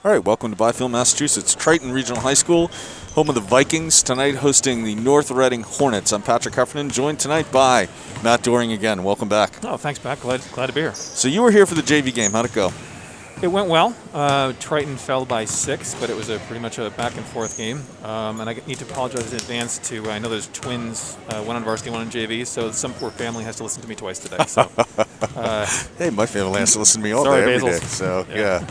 All right, welcome to Byfield, Massachusetts. Triton Regional High School, home of the Vikings, tonight hosting the North Reading Hornets. I'm Patrick Heffernan, joined tonight by Matt Doring again. Welcome back. Oh, thanks, Pat. Glad to be here. So you were here for the JV game. How'd it go? It went well. Triton fell by 6, but it was pretty much a back-and-forth game. And I need to apologize in advance to, I know there's twins, one on varsity, one on JV, so some poor family has to listen to me twice today. So, hey, my family has to listen to me all sorry, day, every Basils. day. So, yeah.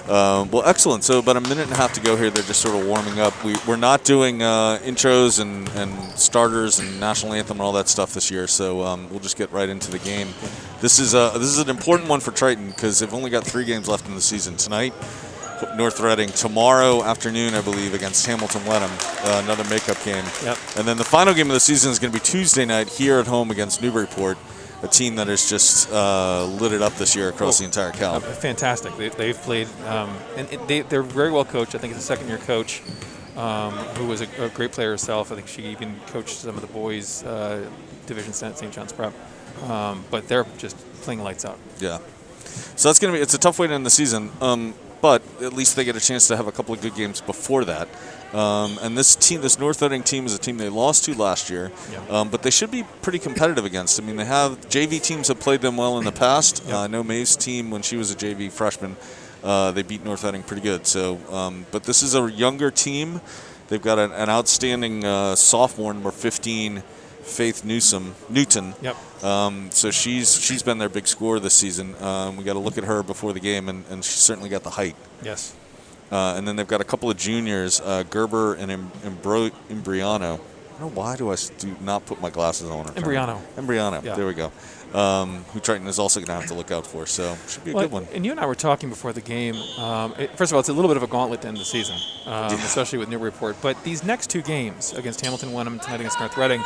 Well, excellent. So about a minute and a half to go here. They're just sort of warming up. We're not doing intros and starters and national anthem and all that stuff this year. So we'll just get right into the game. This is an important one for Triton because they've only got 3 games left in the season. Tonight, North Reading. Tomorrow afternoon, I believe, against Hamilton Wenham, another makeup game. Yep. And then the final game of the season is going to be Tuesday night here at home against Newburyport, a team that has just lit it up this year across the entire Cal. Fantastic. They've played, and they're very well coached. I think it's a second-year coach who was a great player herself. I think she even coached some of the boys' division at St. John's Prep. But they're just playing lights out. Yeah. So that's going to be, it's a tough way to end the season. But at least they get a chance to have a couple of good games before that. And this North Reading team is a team they lost to last year, but they should be pretty competitive against. I mean, they have JV teams have played them well in the past. I know Maeve's team, when she was a JV freshman, they beat North Reading pretty good. So, but this is a younger team. They've got an outstanding sophomore, number 15, Faith Newton. Yep. So she's been their big scorer this season. We got to look at her before the game, and she's certainly got the height. Yes. And then they've got a couple of juniors, Gerber and Embriano. I don't know why do not put my glasses on. Embriano. Yeah. There we go. Who Triton is also going to have to look out for. So should be a good one. And you and I were talking before the game. First of all, it's a little bit of a gauntlet to end the season, especially with Newburyport. But these next 2 games against Hamilton Wenham tonight against North Reading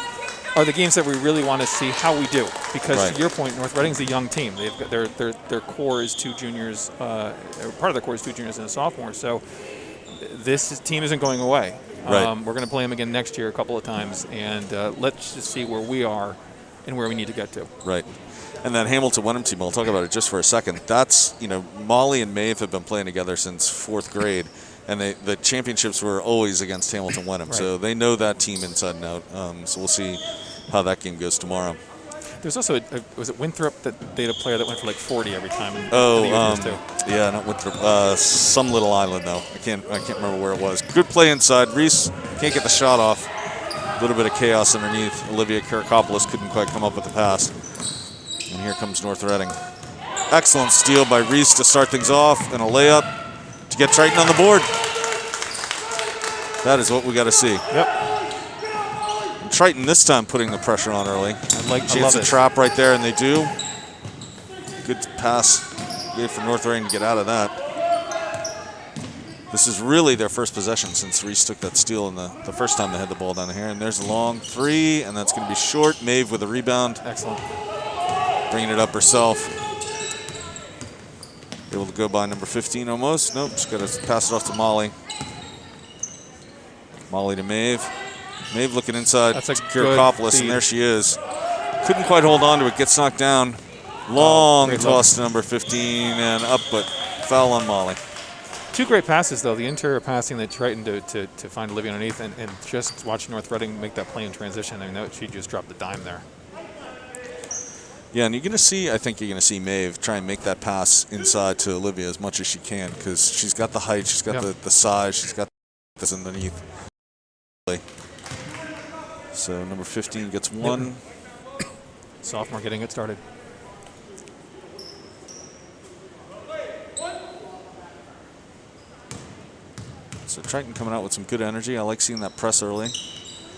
are the games that we really want to see how we do. Because to your point, North Reading's a young team. They've got their core is 2 juniors. Part of their core is 2 juniors and a sophomore. So this team isn't going away. Right. We're going to play them again next year a couple of times, and let's just see where we are and where we need to get to. Right. And that Hamilton Wenham team, I'll talk about it just for a second. That's, Molly and Maeve have been playing together since 4th grade, and the championships were always against Hamilton Wenham. Right. So they know that team inside and out. So we'll see how that game goes tomorrow. There's also, was it Winthrop that they had a player that went for like 40 every time? Yeah, not Winthrop. Some little island, though. I can't remember where it was. Good play inside. Reese can't get the shot off. A little bit of chaos underneath. Olivia Karakopoulos couldn't quite come up with the pass. And here comes North Reading. Excellent steal by Reese to start things off, and a layup to get Triton on the board. That is what we got to see. Yep. And Triton this time putting the pressure on early. Chance a trap right there, and they do. Good pass. Good for North Reading to get out of that. This is really their first possession since Reese took that steal in the first time they had the ball down here. And there's a long 3, and that's going to be short. Maeve with a rebound. Excellent. Bringing it up herself. Able to go by number 15 almost. Nope, just got to pass it off to Molly. Molly to Maeve. Maeve looking inside. That's a Karakopoulos, and there she is. Couldn't quite hold on to it. Gets knocked down. Long toss to number 15 and up, but foul on Molly. 2 great passes, though. The interior passing that Triton to find Olivia underneath, and just watching North Reading make that play in transition. I mean, she just dropped the dime there. Yeah, and I think you're going to see Maeve try and make that pass inside to Olivia as much as she can because she's got the height, she's got the size, she's got this underneath. So number 15 gets 1. Sophomore getting it started. So Triton coming out with some good energy. I like seeing that press early.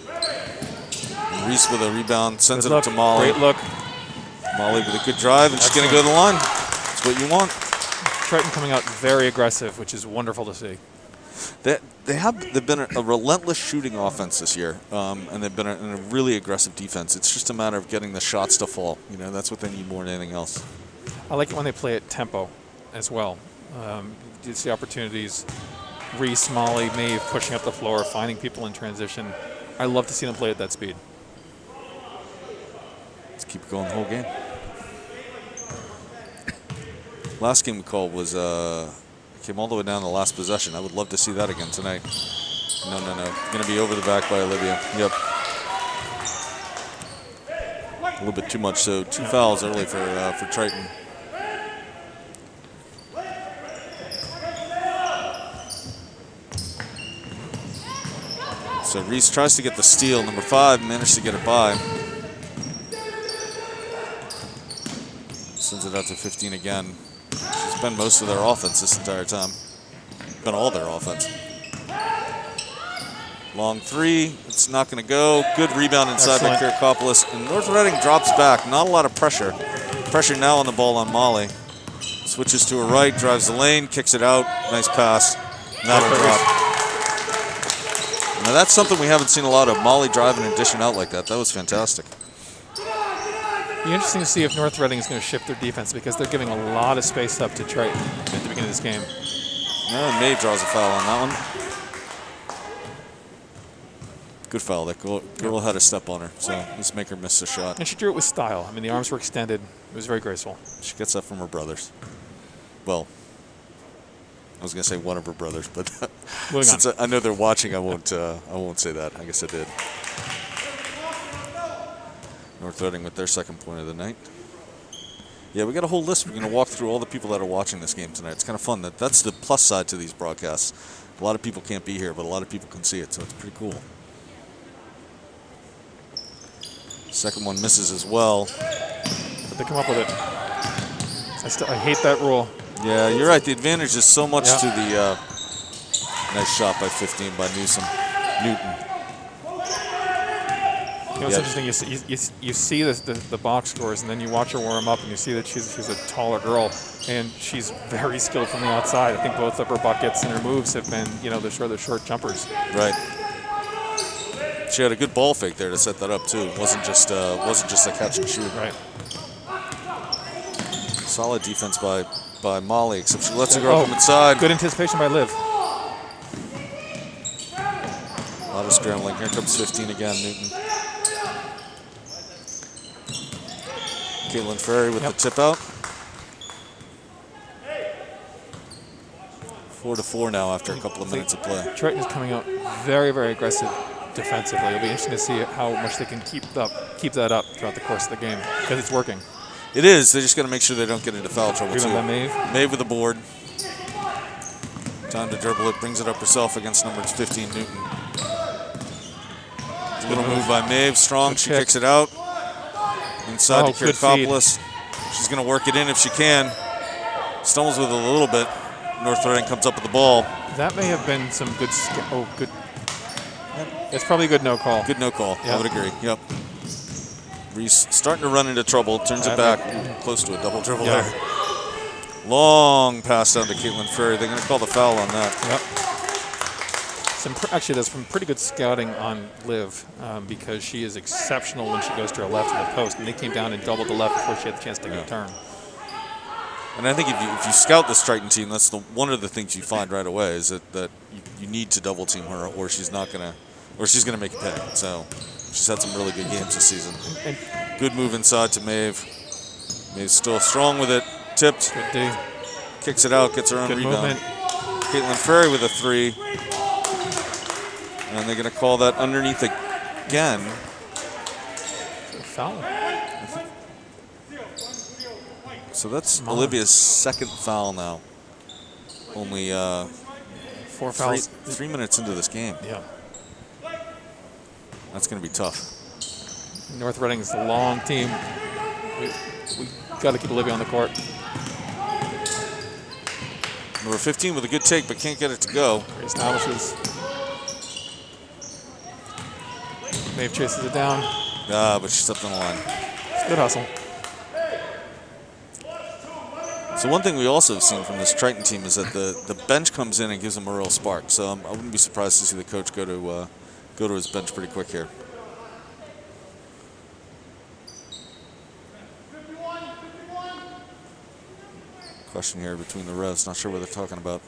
And Reese with a rebound, sends it up to Molly. Great look. Molly with a good drive, and she's going to go to the line. That's what you want. Triton coming out very aggressive, which is wonderful to see. They've been a relentless shooting offense this year, and they've been in a really aggressive defense. It's just a matter of getting the shots to fall. That's what they need more than anything else. I like it when they play at tempo as well. You see opportunities. Reese, Molly, Maeve pushing up the floor, finding people in transition. I love to see them play at that speed. Let's keep it going the whole game. Last game we called was, I Came all the way down to the last possession. I would love to see that again tonight. No. Going to be over the back by Olivia. Yep. A little bit too much, so 2 fouls early for Triton. So Reese tries to get the steal. Number 5 managed to get it by. Sends it out to 15 again. She's been most of their offense this entire time. Been all their offense. Long 3. It's not going to go. Good rebound inside by Kirikopoulos. And North Reading drops back. Not a lot of pressure. Pressure now on the ball on Molly. Switches to her right, drives the lane, kicks it out. Nice pass. That'll drop. Now that's something we haven't seen a lot of. Molly driving and dishing out like that. That was fantastic. It'll be interesting to see if North Reading is going to shift their defense because they're giving a lot of space up to Triton at the beginning of this game. No, Maeve draws a foul on that one. Good foul. That girl had a step on her, so let's make her miss a shot. And she drew it with style. I mean, the arms were extended. It was very graceful. She gets that from her brothers. Well, I was going to say one of her brothers, but since I know they're watching, I won't say that. I guess I did. North Reading with their second point of the night. Yeah, we got a whole list. We're going to walk through all the people that are watching this game tonight. It's kind of fun. That's the plus side to these broadcasts. A lot of people can't be here, but a lot of people can see it, so it's pretty cool. Second one misses as well. But they come up with it. I hate that rule. Yeah, you're right. The advantage is so much to the nice shot by 15 by Newton. You know, it's interesting. You see the box scores, and then you watch her warm up, and you see that she's a taller girl, and she's very skilled from the outside. I think both of her buckets and her moves have been, the short jumpers. Right. She had a good ball fake there to set that up too. It wasn't just a catch and shoot. Right. Solid defense by Molly, except she lets the girl come inside. Good anticipation by Liv. A lot of scrambling. Here comes 15 again, Newton. Caitlin Ferry with the tip out. 4-4 now after a couple of minutes of play. Triton is coming out very, very aggressive defensively. It'll be interesting to see how much they can keep that up throughout the course of the game because it's working. It is. They just got to make sure they don't get into foul trouble too. Maeve with the board. Time to dribble it. Brings it up herself against number 15 Newton. Little move by Maeve. Strong. She kicks it out. Inside to Kirikopoulos. She's going to work it in if she can. Stumbles with it a little bit. North Reading comes up with the ball. That may have been some good. Good. It's probably a good no call. Good no call. Yep. I would agree. Yep. Reese starting to run into trouble. Turns it back. Close to a double dribble there. Long pass down to Caitlin Ferry. They're going to call the foul on that. Yep. Actually, there's some pretty good scouting on Liv because she is exceptional when she goes to her left of the post. And they came down and doubled the left before she had the chance to take a turn. And I think if you scout this Triton team, that's one of the things you find right away is that you need to double team her, or she's gonna make a pay. So she's had some really good games this season. Good move inside to Maeve. Maeve's still strong with it. Tipped. Good D. Kicks it out. Gets her own rebound. Movement. Caitlin Ferry with a 3. And they're going to call that underneath again. Foul. So that's Olivia's second foul now. Only 4 fouls. 3 minutes into this game. Yeah. That's going to be tough. North Reading's a long team. We got to keep Olivia on the court. Number 15 with a good take, but can't get it to go. Establishes. Maeve chases it down. But she stepped on the line. Good hustle. So one thing we also have seen from this Triton team is that the bench comes in and gives them a real spark. So I wouldn't be surprised to see the coach go to his bench pretty quick here. Question here between the refs. Not sure what they're talking about.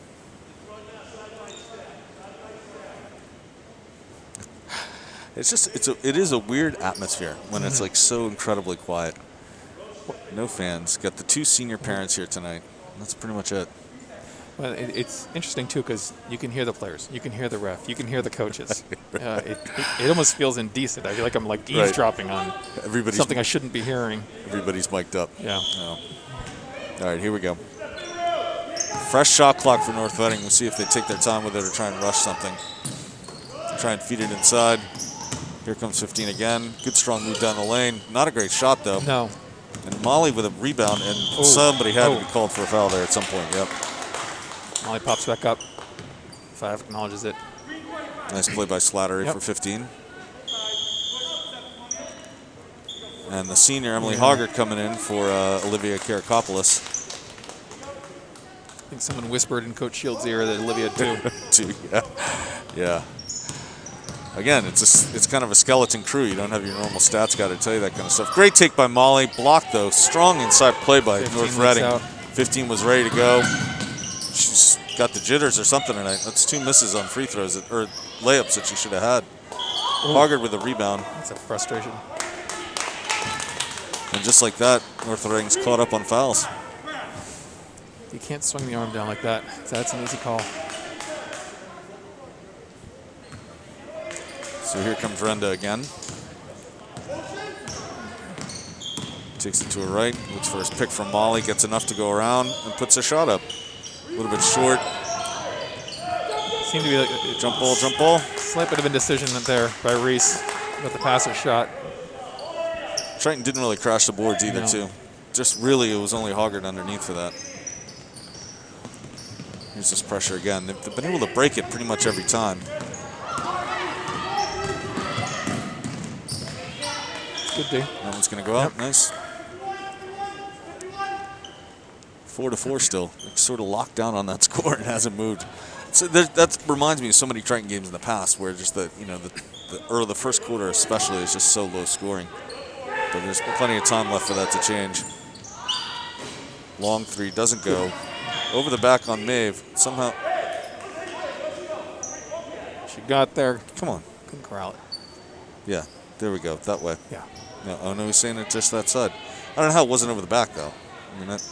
It is a weird atmosphere when it's like so incredibly quiet. No fans. Got the 2 senior parents here tonight. That's pretty much it. Well, it's interesting, too, because you can hear the players. You can hear the ref. You can hear the coaches. It almost feels indecent. I feel like I'm like eavesdropping on something I shouldn't be hearing. Everybody's mic'd up. Yeah. Oh. All right, here we go. Fresh shot clock for North Reading. We'll see if they take their time with it or try and rush something. Try and feed it inside. Here comes 15 again. Good strong move down the lane. Not a great shot, though. No. And Molly with a rebound, and somebody had to be called for a foul there at some point. Yep. Molly pops back up. 5 acknowledges it. Nice play by Slattery for 15. And the senior, Emily Hoggart, coming in for Olivia Karakopoulos. I think someone whispered in Coach Shields' ear that Olivia too. Yeah. Again, it's kind of a skeleton crew. You don't have your normal stats guy to tell you that kind of stuff. Great take by Molly. Blocked, though. Strong inside play by North Reading. 15 was ready to go. She's got the jitters or something tonight. That's 2 misses on free throws or layups that she should have had. Hoggart with a rebound. That's a frustration. And just like that, North Reading's caught up on fouls. You can't swing the arm down like that. That's an easy call. So here comes Renda again. Takes it to her right. Looks for his pick from Molly. Gets enough to go around and puts a shot up. A little bit short. Seemed to be like a jump ball. Slight bit of indecision there by Reese with the passive shot. Triton didn't really crash the boards either, too. Just really, it was only Hoggart underneath for that. Here's this pressure again. They've been able to break it pretty much every time. Good D. That one's going to go out. Nice. 4-4 still. It's sort of locked down on that score and hasn't moved. So that reminds me of so many Triton games in the past where just the first quarter especially is just so low scoring. But there's plenty of time left for that to change. Long 3 doesn't go. Over the back on Maeve. Somehow. She got there. Come on. Couldn't corral it. Yeah. There we go. That way. Yeah. No, oh, no, he's saying it just that side. I don't know how it wasn't over the back, though. I mean, that.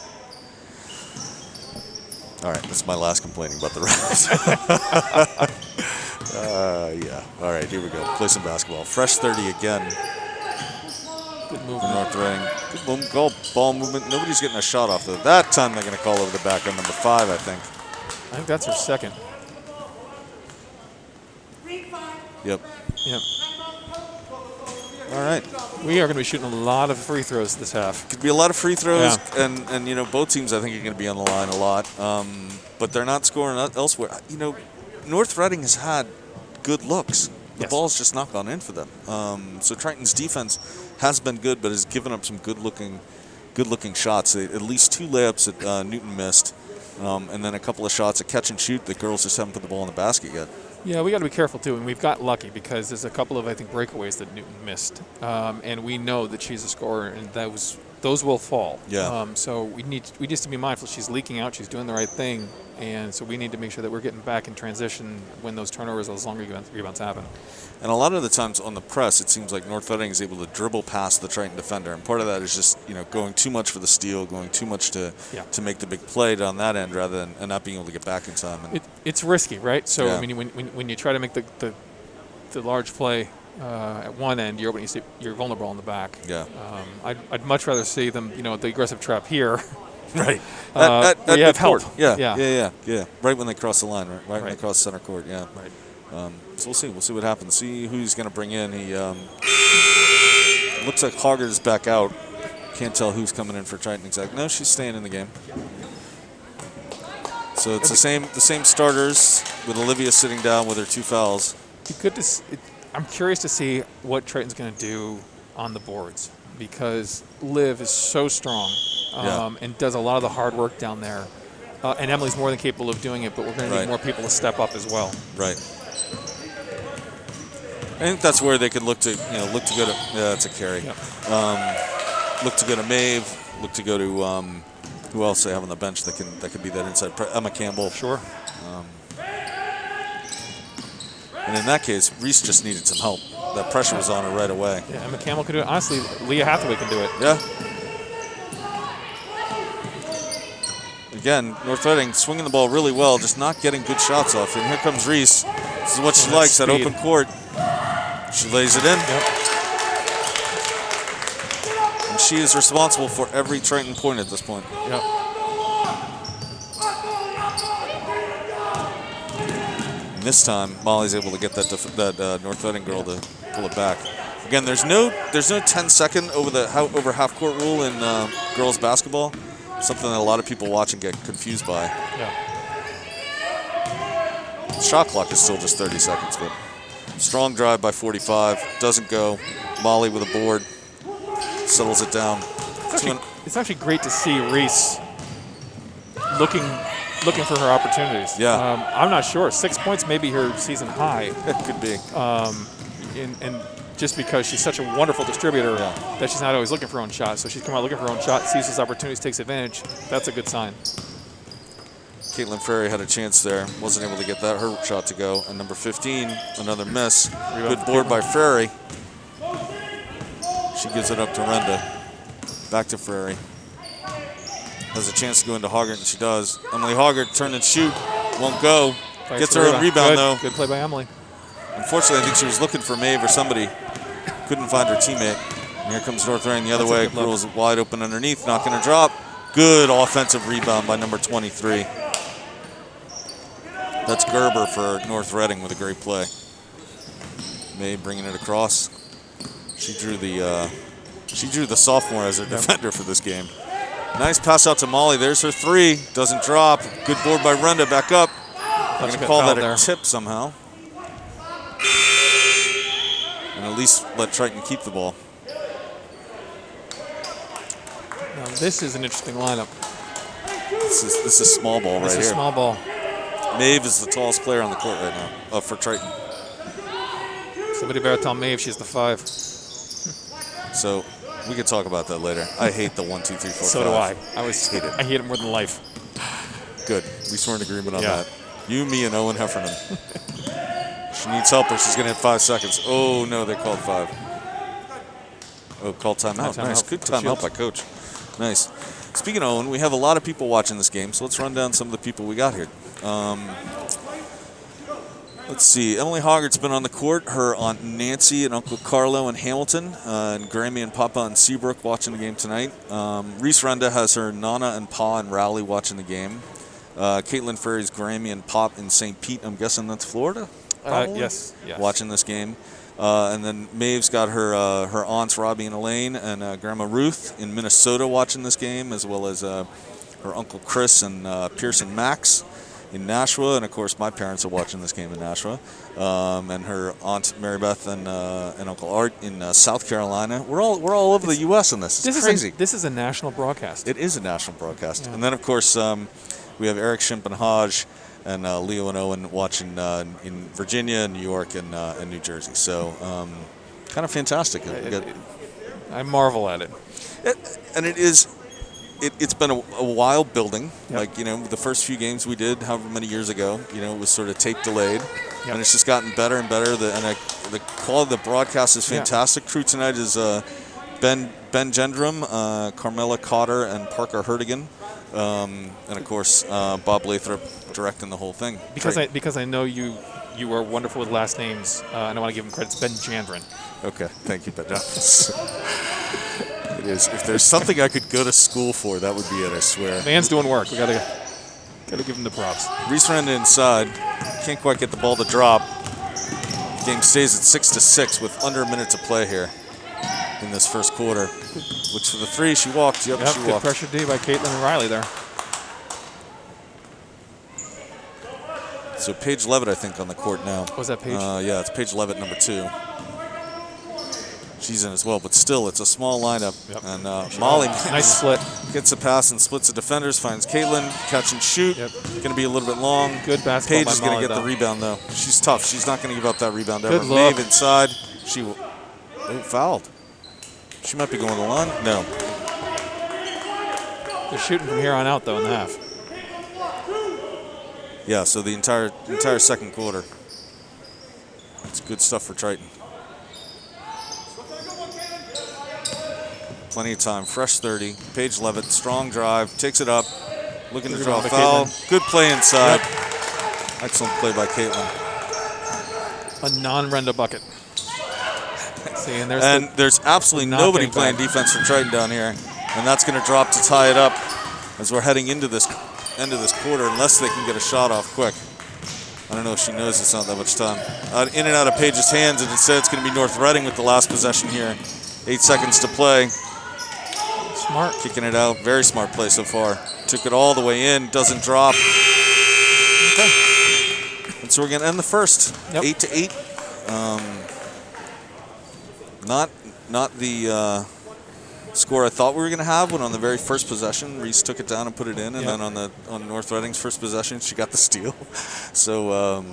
All right. That's my last complaining about the refs. Yeah. All right. Here we go. Play some basketball. Fresh 30 again. Good move. North Reading. Good ball movement. Nobody's getting a shot off of that time. They're going to call over the back on number 5, I think. I think that's her second. Yep. Yep. All right. We are going to be shooting a lot of free throws this half. Could be a lot of free throws, and both teams I think are going to be on the line a lot. But they're not scoring elsewhere. North Reading has had good looks. The ball's just not gone in for them. So Triton's defense has been good, but has given up some good-looking shots. At least 2 layups that Newton missed, and then a couple of shots at catch and shoot. The girls just haven't put the ball in the basket yet. Yeah, we got to be careful too, and we've got lucky because there's a couple of breakaways that Newton missed, and we know that she's a scorer, and those will fall. Yeah. So we just to be mindful. She's leaking out. She's doing the right thing, and so we need to make sure that we're getting back in transition when those turnovers, those longer rebounds happen. And a lot of the times on the press, it seems like North Reading is able to dribble past the Triton defender, and part of that is just going too much for the steal, going too much to make the big play down that end rather than and not being able to get back in time. And it's risky, right? So I mean, when you try to make the large play at one end, you're vulnerable on the back. Yeah. I'd much rather see them, the aggressive trap here. Right. At you have help. Yeah. Right when they cross the line, right when they cross center court. Yeah. Right. So we'll see what happens. See who he's going to bring in. He looks like Hoggart is back out. Can't tell who's coming in for Triton exactly. No, she's staying in the game. So it's the same starters with Olivia sitting down with her 2 fouls. I'm curious to see what Triton's going to do on the boards because Liv is so strong and does a lot of the hard work down there. And Emily's more than capable of doing it, but we're going to need more people to step up as well. Right. I think that's where they could look to go to. Yeah, it's a carry. Yep. Look to go to Maeve. Look to go to who else they have on the bench that could be that inside. Emma Campbell. Sure. And in that case, Reese just needed some help. That pressure was on her right away. Yeah, Emma Campbell could do it. Honestly, Leah Hathaway can do it. Yeah. again, North Reading swinging the ball really well, just not getting good shots off. And here comes Reese. This is what she likes, that open court. She lays it in. Yep. And she is responsible for every Triton point at this point. Yep. And this time, Molly's able to get that North Reading girl to pull it back. Again, there's no 10-second over half court rule in girls basketball. Something that a lot of people watch and get confused by. Yeah. The shot clock is still just 30 seconds, but strong drive by 45, doesn't go. Molly with a board, settles it down. It's actually great to see Reese looking for her opportunities. Yeah. I'm not sure. 6 points may be her season high. It could be. And just because she's such a wonderful distributor that she's not always looking for her own shot. So she's come out looking for her own shot, sees those opportunities, takes advantage. That's a good sign. Caitlin Ferry had a chance there. Wasn't able to get her shot to go. And number 15, another miss. Good board by Ferry. She gives it up to Renda. Back to Ferry. Has a chance to go into Hoggart, and she does. Emily Hoggart, turn and shoot. Won't go. Gets her own rebound, though. Good play by Emily. Unfortunately, I think she was looking for Maeve or somebody. Couldn't find her teammate. And here comes North Reading the other way. Girls wide open underneath, not going to drop. Good offensive rebound by number 23. That's Gerber for North Reading with a great play. Maeve bringing it across. She drew the sophomore as her defender for this game. Nice pass out to Molly. There's her three. Doesn't drop. Good board by Renda. Back up. I'm going to call that a tip somehow. And at least let Triton keep the ball. Now this is an interesting lineup. This is small ball right here. This is small ball. Maeve is the tallest player on the court right now for Triton. Somebody better tell Maeve she's the 5. So we could talk about that later. I hate the 1, 2, 3, 4, so 5. do I. I hate it. I hate it more than life. Good. We swore an agreement on that. You, me, and Owen Heffernan. She needs help or she's going to hit 5 seconds. Oh, no, they called 5. Oh, called timeout. Nice. Good timeout by Coach. Nice. Speaking of Owen, we have a lot of people watching this game, so let's run down some of the people we got here. Let's see. Emily Hoggart's been on the court. Her Aunt Nancy and Uncle Carlo in Hamilton, and Grammy and Papa in Seabrook watching the game tonight. Reese Renda has her Nana and Pa in Rowley watching the game. Caitlin Ferry's Grammy and Pop in St. Pete. I'm guessing that's Florida? Yes. Watching this game. And then Maeve's got her aunts Robbie and Elaine and Grandma Ruth in Minnesota watching this game, as well as her Uncle Chris and Pearson Max in Nashua, and of course my parents are watching this game in Nashua, and her aunt Mary Beth and Uncle Art in South Carolina. We're all over the U.S. in this. It's crazy. This is a national broadcast. It is a national broadcast, and then of course we have Eric Shimp and Hodge and Leo and Owen watching in Virginia, New York, and New Jersey. So kind of fantastic. I marvel at it. And it is. It's been a while building. Yep. Like, the first few games we did however many years ago, it was sort of tape delayed. Yep. And it's just gotten better and better. The quality of the broadcast is fantastic. Crew tonight is Ben Gendrum, Carmela Cotter, and Parker Hertigan. And, of course, Bob Lathrop directing the whole thing. Because I know you are wonderful with last names, and I want to give him credit. It's Ben Jandrin. Okay. Thank you, Ben. It is. If there's something I could go to school for, that would be it, I swear. Man's doing work. We gotta give him the props. Reese Renda inside. Can't quite get the ball to drop. Game stays at 6-6 with under a minute to play here in this first quarter. Which for the three, she walked. Yep, she good walked. pressure D by Caitlin and Riley there. So Paige Levitt, I think, on the court now. Was that Paige? Yeah, it's Paige Levitt, number 2. She's in as well, but still, it's a small lineup. Yep. And Molly nice split. Gets a pass and splits the defenders, finds Caitlin, catch and shoot. Yep. Going to be a little bit long. Good basketball Paige by is going Molly, to get the rebound, though. She's tough. She's not going to give up that rebound ever. Good look. Maeve inside. She will. Oh, fouled. She might be going to the line. No. They're shooting from here on out, though, in the half. Yeah, so the entire second quarter. It's good stuff for Triton. Plenty of time. Fresh 30. Paige Levitt, strong drive, takes it up, Looking to draw a foul. Good play inside. Yep. Excellent play by Caitlin. A non-Renda bucket. See, and there's absolutely nobody playing defense for Triton down here. And that's going to drop to tie it up as we're heading into this end of this quarter, unless they can get a shot off quick. I don't know if she knows it's not that much time. In and out of Paige's hands, and instead it's going to be North Reading with the last possession here. 8 seconds to play. Smart. Kicking it out. Very smart play so far. Took it all the way in. Doesn't drop. Okay. And so we're going to end the first. Yep. 8-8. Not the score I thought we were going to have when on the very first possession, Reese took it down and put it in. And then on North Reading's first possession, she got the steal. So,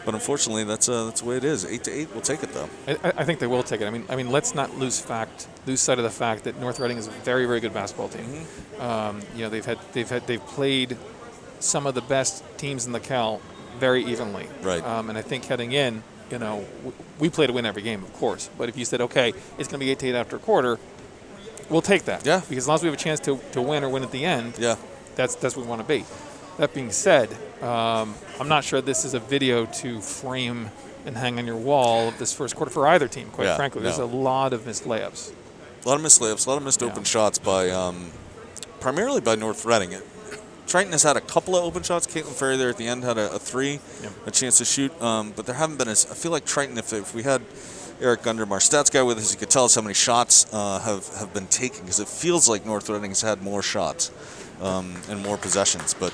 but unfortunately, that's the way it is. 8-8. We'll take it, though. I think they will take it. I mean, let's not lose sight of the fact that North Reading is a very, very good basketball team. Mm-hmm. They've played some of the best teams in the Cal very evenly. Right. And I think heading in, we play to win every game, of course. But if you said, okay, it's going to be 8-8 after a quarter, we'll take that. Yeah. Because as long as we have a chance to win or win at the end, that's what we want to be. That being said, I'm not sure this is a video to frame and hang on your wall of this first quarter for either team, quite frankly. There's a lot of missed layups. A lot of missed layups, a lot of missed open shots by primarily by North Reading. Triton has had a couple of open shots. Caitlin Ferry there at the end had a three, a chance to shoot. But there haven't been I feel like Triton, if we had Eric Gundrum, our stats guy, with us, he could tell us how many shots have been taken, because it feels like North Reading has had more shots and more possessions. But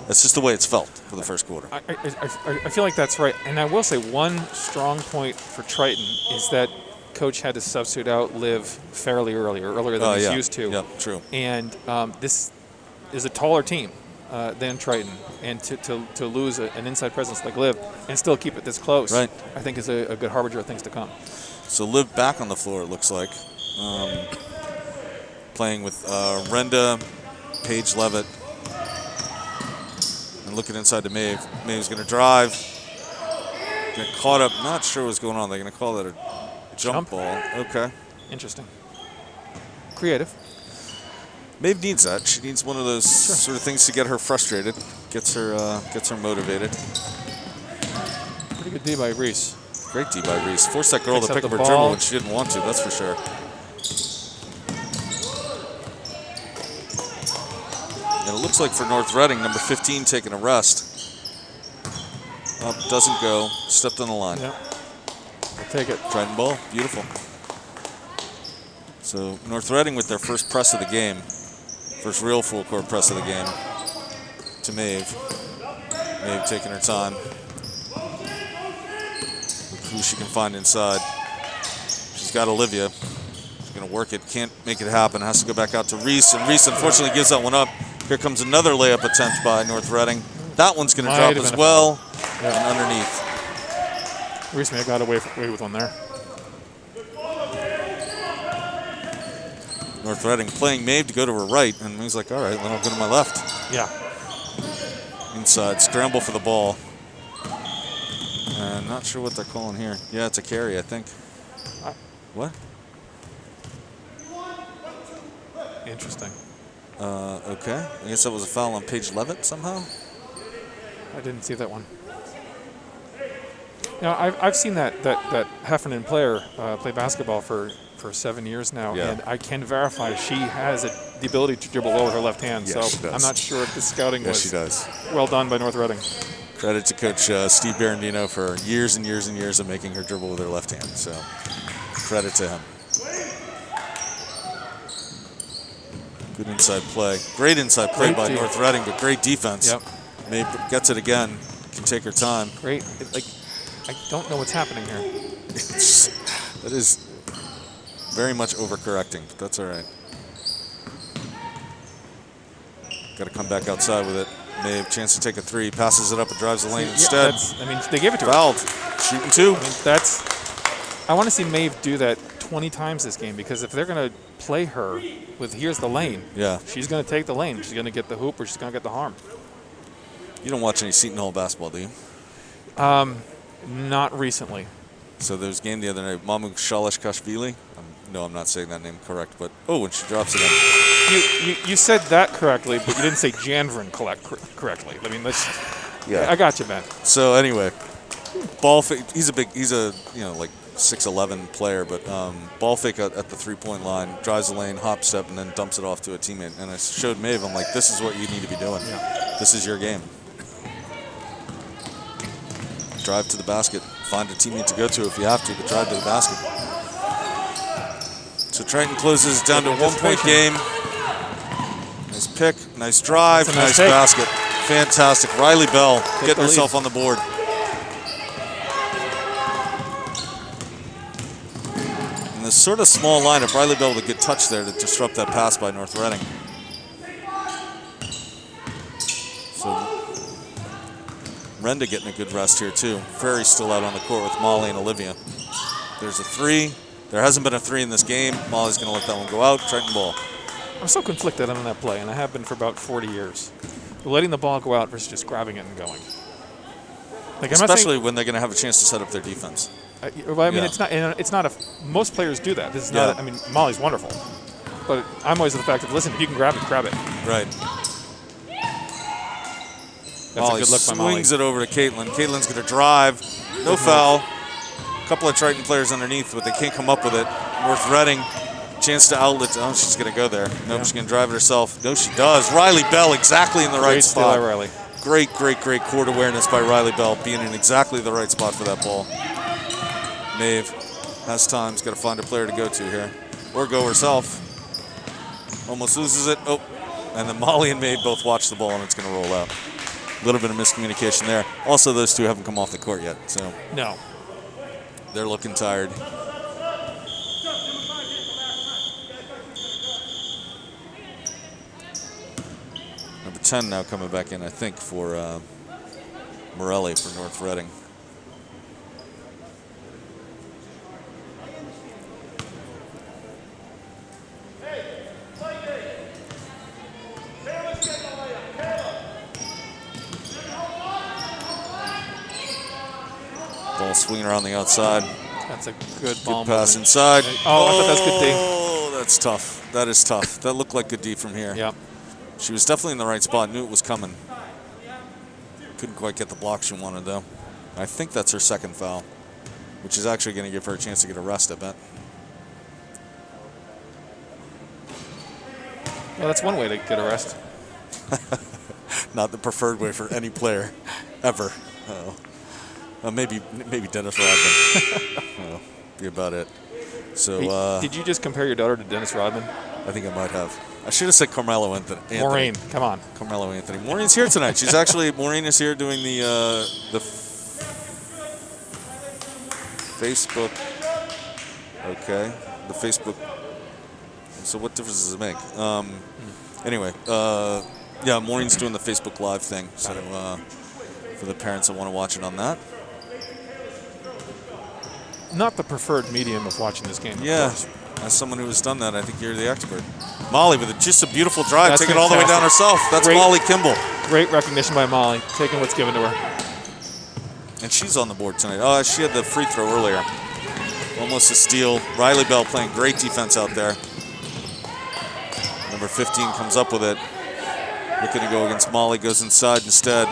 it's just the way it's felt for the first quarter. I feel like that's right. And I will say one strong point for Triton is that Coach had to substitute out Liv fairly earlier than he's used to. Yeah, true. And this is a taller team than Triton, and to lose an inside presence like Liv and still keep it this close, right, I think is a good harbinger of things to come. So Liv back on the floor, it looks like, playing with Renda, Paige Levitt, and looking inside to Maeve. Maeve's going to drive, get caught up. Not sure what's going on. They're going to call that a jump ball. Okay. Interesting. Creative. Maeve needs that. She needs one of those sort of things to get her frustrated, gets her motivated. Pretty good D by Reese. Great D by Reese. Forced that girl to pick up her dribble when she didn't want to, that's for sure. And it looks like for North Reading, number 15 taking a rest. Up, doesn't go, stepped on the line. Yep. I'll take it. Triton ball, beautiful. So North Reading with their first press of the game. First real full court press of the game to Maeve. Maeve taking her time. Look who she can find inside. She's got Olivia. She's going to work it. Can't make it happen. Has to go back out to Reese. And Reese unfortunately gives that one up. Here comes another layup attempt by North Reading. That one's going to drop as well. And underneath. Reese may have got away with one there. North Reading playing Maeve to go to her right, and he's like, all right, then I'll go to my left. Yeah. Inside, scramble for the ball. And not sure what they're calling here. Yeah, it's a carry, I think. What? Interesting. Okay. I guess that was a foul on Paige Levitt somehow. I didn't see that one. Now, I've seen that Heffernan player play basketball for 7 years now, and I can verify she has the ability to dribble well with her left hand. Yes, so I'm not sure if the scouting was she does. Well done by North Reading. Credit to Coach Steve Barandino for years and years and years of making her dribble with her left hand. So credit to him. Good inside play. Great inside play by North Reading, but great defense. Yep. Maeve gets it again. Can take her time. Great. I don't know what's happening here. That is very much overcorrecting, but that's all right. Got to come back outside with it. Maeve, chance to take a three, passes it up and drives the lane instead. They gave it to her. Fouled. Shooting two. I want to see Maeve do that 20 times this game, because if they're going to play her with here's the lane, she's going to take the lane. She's going to get the hoop or she's going to get the harm. You don't watch any Seton Hall basketball, do you? Not recently. So there was a game the other night, Mamu Shalashkashvili. No, I'm not saying that name correct, but when she drops it in. You said that correctly, but you didn't say Janvrin correctly. I mean, I got you, man. So anyway, ball fake. He's a like 6'11" player, but ball fake at the 3-point line, drives the lane, hop step, and then dumps it off to a teammate. And I showed Maeve, I'm like, this is what you need to be doing. Yeah. This is your game. Drive to the basket. Find a teammate to go to if you have to, but drive to the basket. So Triton closes down to a 1-point game. Nice pick, nice drive, nice basket. Fantastic. Riley Bell getting herself on the board. And this sort of small lineup, Riley Bell with a good touch there to disrupt that pass by North Reading. So Renda getting a good rest here too. Ferry's still out on the court with Molly and Olivia. There's a three. There hasn't been a three in this game. Molly's going to let that one go out. Triton ball. I'm so conflicted on that play, and I have been for about 40 years. Letting the ball go out versus just grabbing it and going. Like, especially when they're going to have a chance to set up their defense. I mean, it's not most players do that. This is not. I mean, Molly's wonderful, but I'm always of the fact of, listen, if you can grab it, grab it. Right. That's a good look by Molly. Swings it over to Caitlin. Caitlin's going to drive. No foul. A couple of Triton players underneath, but they can't come up with it. North Reading, chance to outlet. Oh, she's going to go there. Nope, she's going to drive it herself. No, she does. Riley Bell exactly in the right spot. Steal by Riley. Great court awareness by Riley Bell, being in exactly the right spot for that ball. Maeve has time. She's got to find a player to go to here. Or go herself. Almost loses it. Oh, and then Molly and Maeve both watch the ball, and it's going to roll out. A little bit of miscommunication there. Also, those two haven't come off the court yet, so. No. They're looking tired. Number 10 now coming back in, I think, for Morelli for North Reading. Ball swinging around the outside. That's a good ball. Good pass inside. Oh, I thought that was good D. Oh, that's tough. That is tough. That looked like good D from here. Yeah. She was definitely in the right spot. Knew it was coming. Couldn't quite get the block she wanted, though. I think that's her second foul, which is actually going to give her a chance to get a rest, I bet. Well, that's one way to get a rest. Not the preferred way for any player, ever. Maybe Dennis Rodman. That'll be about it. So, did you just compare your daughter to Dennis Rodman? I think I might have. I should have said Carmelo Anthony. Maureen, come on. Carmelo Anthony. Maureen's here tonight. She's actually, Maureen is here doing the Facebook. Okay, the Facebook. So what difference does it make? Anyway, yeah, Maureen's doing the Facebook Live thing. So for the parents that want to watch it on that. Not the preferred medium of watching this game. Yeah, as someone who has done that, I think you're the expert. Molly with just a beautiful drive, That's taking it all the way down herself. That's Molly Kimball. Great recognition by Molly, taking what's given to her. And she's on the board tonight. Oh, she had the free throw earlier. Almost a steal. Riley Bell playing great defense out there. Number 15 comes up with it. Looking to go against Molly, goes inside instead.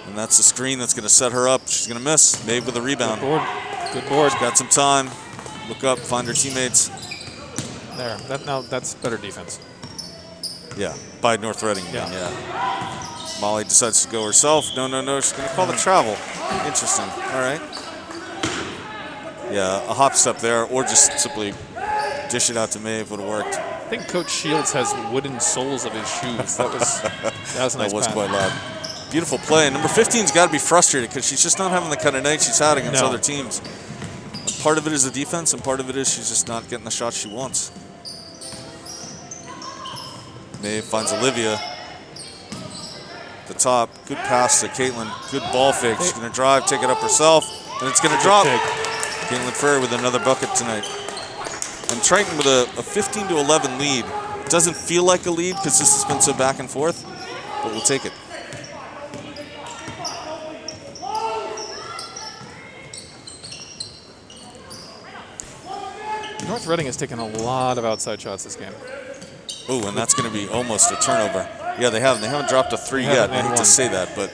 And that's the screen that's going to set her up. She's going to miss. Maeve with a rebound. Good board. Good board. She's got some time. Look up, find her teammates. There. Now that's better defense. Yeah, by North Reading. Yeah. Molly decides to go herself. No. She's going to call the travel. Interesting. All right. Yeah, a hop step there, or just simply dish it out to Maeve would have worked. I think Coach Shields has wooden soles of his shoes. That was nice. That was quite loud. Beautiful play. And number 15's got to be frustrated because she's just not having the kind of night she's had against other teams. And part of it is the defense, and part of it is she's just not getting the shots she wants. Maeve finds Olivia. The top. Good pass to Caitlin. Good ball fake. She's going to drive, take it up herself, and it's going to drop. Caitlin Ferry with another bucket tonight. And Triton with a 15-11 lead. Doesn't feel like a lead because this has been so back and forth, but we'll take it. North Reading has taken a lot of outside shots this game. Oh, and that's going to be almost a turnover. Yeah, they haven't dropped a 3 yet. I hate to say that, but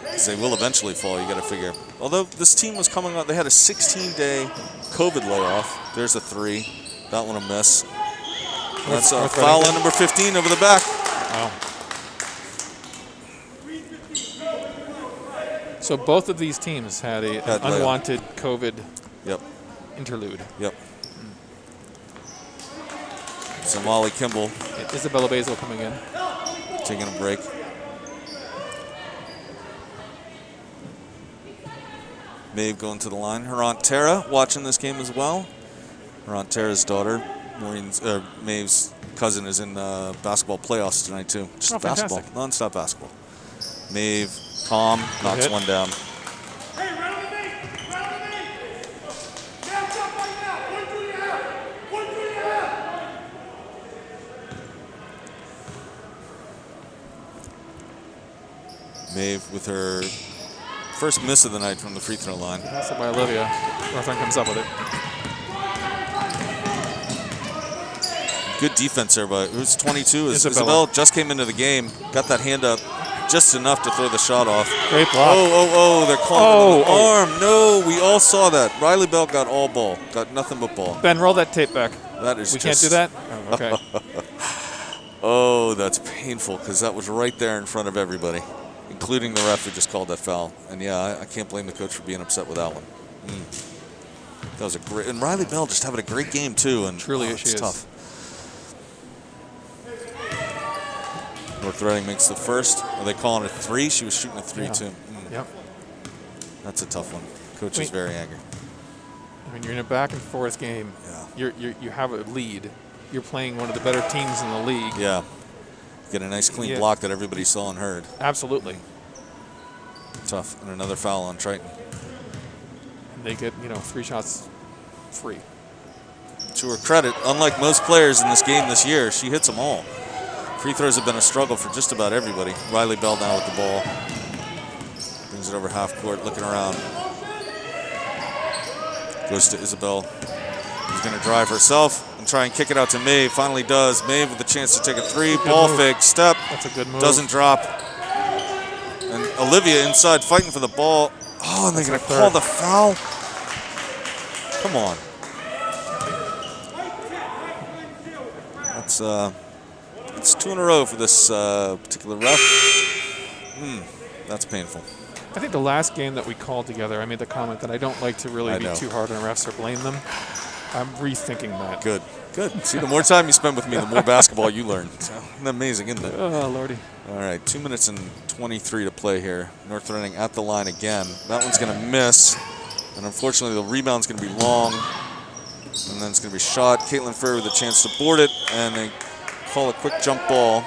'cause they will eventually fall. You got to figure. Although this team was coming on, they had a 16-day COVID layoff. There's a 3. That one a miss. That's a foul on number 15 over the back. Wow. So both of these teams had an unwanted COVID interlude. Yep. So Molly Kimball. Isabella Basil coming in. Taking a break. Maeve going to the line. Her Aunt Tara watching this game as well. Her Aunt Tara's daughter, Maeve's cousin, is in basketball playoffs tonight too. Just basketball, fantastic. non-stop basketball. Maeve, calm, knocks one down. Maeve with her first miss of the night from the free throw line. That's by Olivia. Northern comes up with it. Good defense there, but who's 22? Isabella just came into the game, got that hand up just enough to throw the shot off. Great block. They're calling it on the arm. No, we all saw that. Riley Bell got all ball, got nothing but ball. Ben, roll that tape back. That is we can't do that? Oh, okay. Oh, that's painful because that was right there in front of everybody, including the ref who just called that foul. And yeah, I can't blame the coach for being upset with that one. That was a great, and Riley Bell just having a great game too. And truly, it's tough. North Reading makes the first. Are they calling it 3? She was shooting a 3 too. Yep. That's a tough one. Coach is very angry. I mean, you're in a back and forth game. Yeah. You have a lead. You're playing one of the better teams in the league. Yeah. Get a nice clean block that everybody saw and heard. Absolutely. Tough. And another foul on Triton. And they get 3 shots free. To her credit, unlike most players in this game this year, she hits them all. Free throws have been a struggle for just about everybody. Riley Bell now with the ball. Brings it over half court, looking around. Goes to Isabel. She's going to drive herself and try and kick it out to Maeve. Finally does. Maeve with a chance to take a 3. Ball fake, step. That's a good move. Doesn't drop. And Olivia inside fighting for the ball. Oh, and they're going to call the foul. Come on. It's 2 in a row for this particular ref. That's painful. I think the last game that we called together, I made the comment that I don't like to really be too hard on refs or blame them. I'm rethinking that. Good. See, the more time you spend with me, the more basketball you learn. So, amazing, isn't it? Oh, Lordy. All right, 2 minutes and 23 to play here. North Reading at the line again. That one's going to miss. And unfortunately, the rebound's going to be long. And then it's going to be shot. Caitlin Ferry with a chance to board it. And they call a quick jump ball.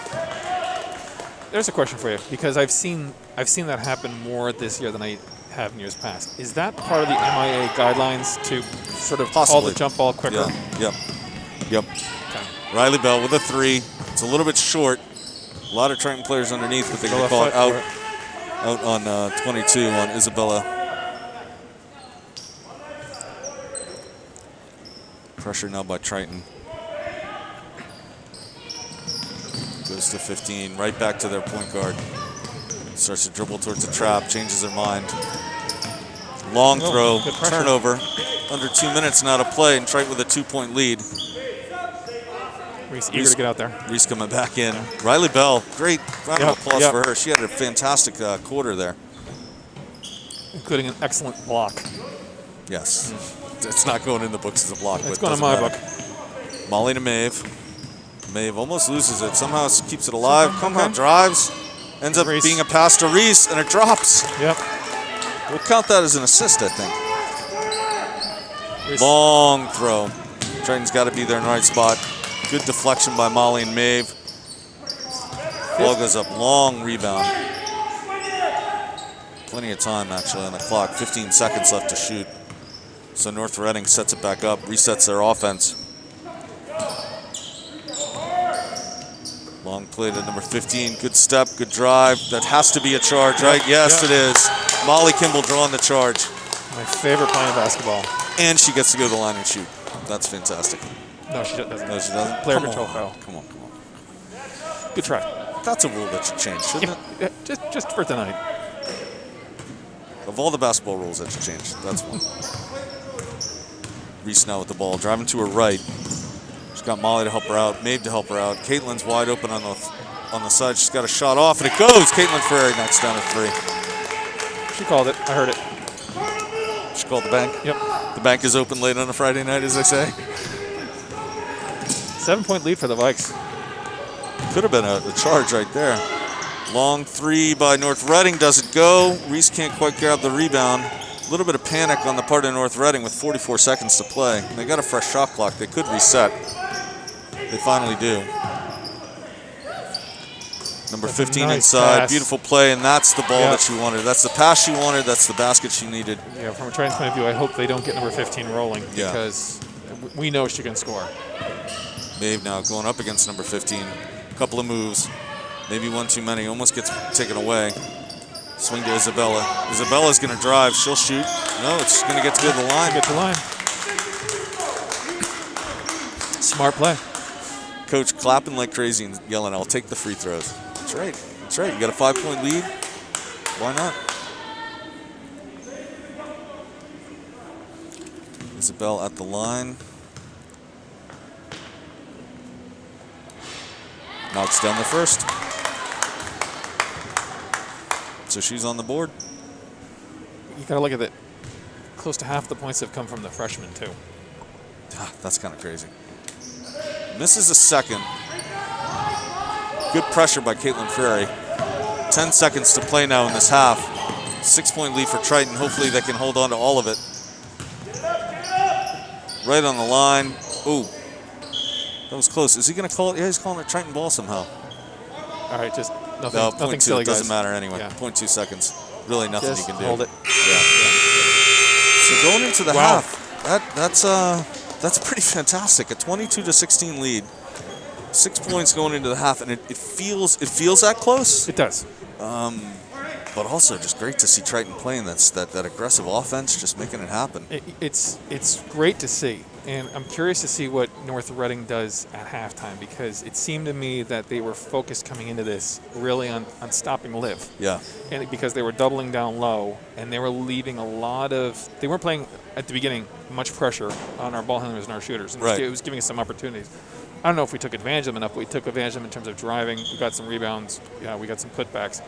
There's a question for you, because I've seen that happen more this year than I have in years past. Is that part of the MIA guidelines to sort of call the jump ball quicker? Yep. Okay. Riley Bell with a 3. It's a little bit short. A lot of Triton players underneath, but they're going to call it out on 22 on Isabella. Pressure now by Triton. Goes to 15, right back to their point guard. Starts to dribble towards the trap, changes their mind. Long throw, turnover. Under 2 minutes now to play, and Triton with a 2-point lead. Reese eager to get out there. Reese coming back in. Riley Bell, great round of applause for her. She had a fantastic quarter there. Including an excellent block. Yes. It's not going in the books as a block. It's going in my book. Molly to Maeve. Maeve almost loses it. Somehow keeps it alive. Somehow drives. Ends up being a pass to Reese, and it drops. Yep. We'll count that as an assist, I think. Reese. Long throw. Triton's got to be there in the right spot. Good deflection by Molly and Maeve. Ball goes up. Long rebound. Plenty of time, actually, on the clock. 15 seconds left to shoot. So North Reading sets it back up, resets their offense. Long play to number 15. Good step, good drive. That has to be a charge, right? Yes, it is. Molly Kimball drawing the charge. My favorite playing basketball. And she gets to go to the line and shoot. That's fantastic. No, she doesn't. No, she doesn't. Player Come control on. foul. Come on. Good try. That's a rule that should change, shouldn't it? Just for tonight. Of all the basketball rules that should change, that's one. Reese now with the ball, driving to her right. She's got Molly to help her out, Maeve to help her out. Caitlin's wide open on the side. She's got a shot off, and it goes. Caitlin Ferrari knocks down a 3. She called it. I heard it. She called the bank? Yep. The bank is open late on a Friday night, as they say. 7-point lead for the Vikes. Could have been a charge right there. Long 3 by North Reading. Doesn't go. Reese can't quite grab the rebound. A little bit of panic on the part of North Reading with 44 seconds to play. And they got a fresh shot clock. They could reset. They finally do. Number 15 nice inside. pass. Beautiful play, and that's the ball that she wanted. That's the pass she wanted. That's the basket she needed. Yeah, from a Triton's point of view, I hope they don't get number 15 rolling Yeah. because we know she can score. Maeve now going up against number 15. A couple of moves. Maybe one too many. Almost gets taken away. Swing to Isabella. Isabella's going to drive. She'll shoot. No, it's going to get to the line. Get to the line. Smart play. Coach clapping like crazy and yelling, "I'll take the free throws." That's right. That's right. You got a 5-point lead. Why not? Isabel at the line. Knocks down the first. So she's on the board. You got to look at it. Close to half the points have come from the freshmen, too. That's kind of crazy. Misses a second. Good pressure by Caitlin Ferrari. 10 seconds to play now in this half. 6-point lead for Triton. Hopefully they can hold on to all of it. Right on the line. Ooh. That was close. Is he going to call it? Yeah, he's calling it Triton ball somehow. All right, just nothing, No, nothing 0.2. silly, It doesn't guys. matter anyway. Yeah. 0.2 seconds. Really nothing Just you can do. hold it. Yeah. So going into the Wow. half, that's pretty fantastic. A 22-16 lead. 6 points going into the half, and it feels that close. It does. But also just great to see Triton playing that aggressive offense, just making it happen. It's great to see, and I'm curious to see what North Reading does at halftime because it seemed to me that they were focused coming into this really on stopping Liv. Yeah. And because they were doubling down low and they were leaving a lot of – they weren't playing at the beginning much pressure on our ball handlers and our shooters. And Right. It was giving us some opportunities. I don't know if we took advantage of them enough, but we took advantage of them in terms of driving. We got some rebounds. Yeah, we got some putbacks.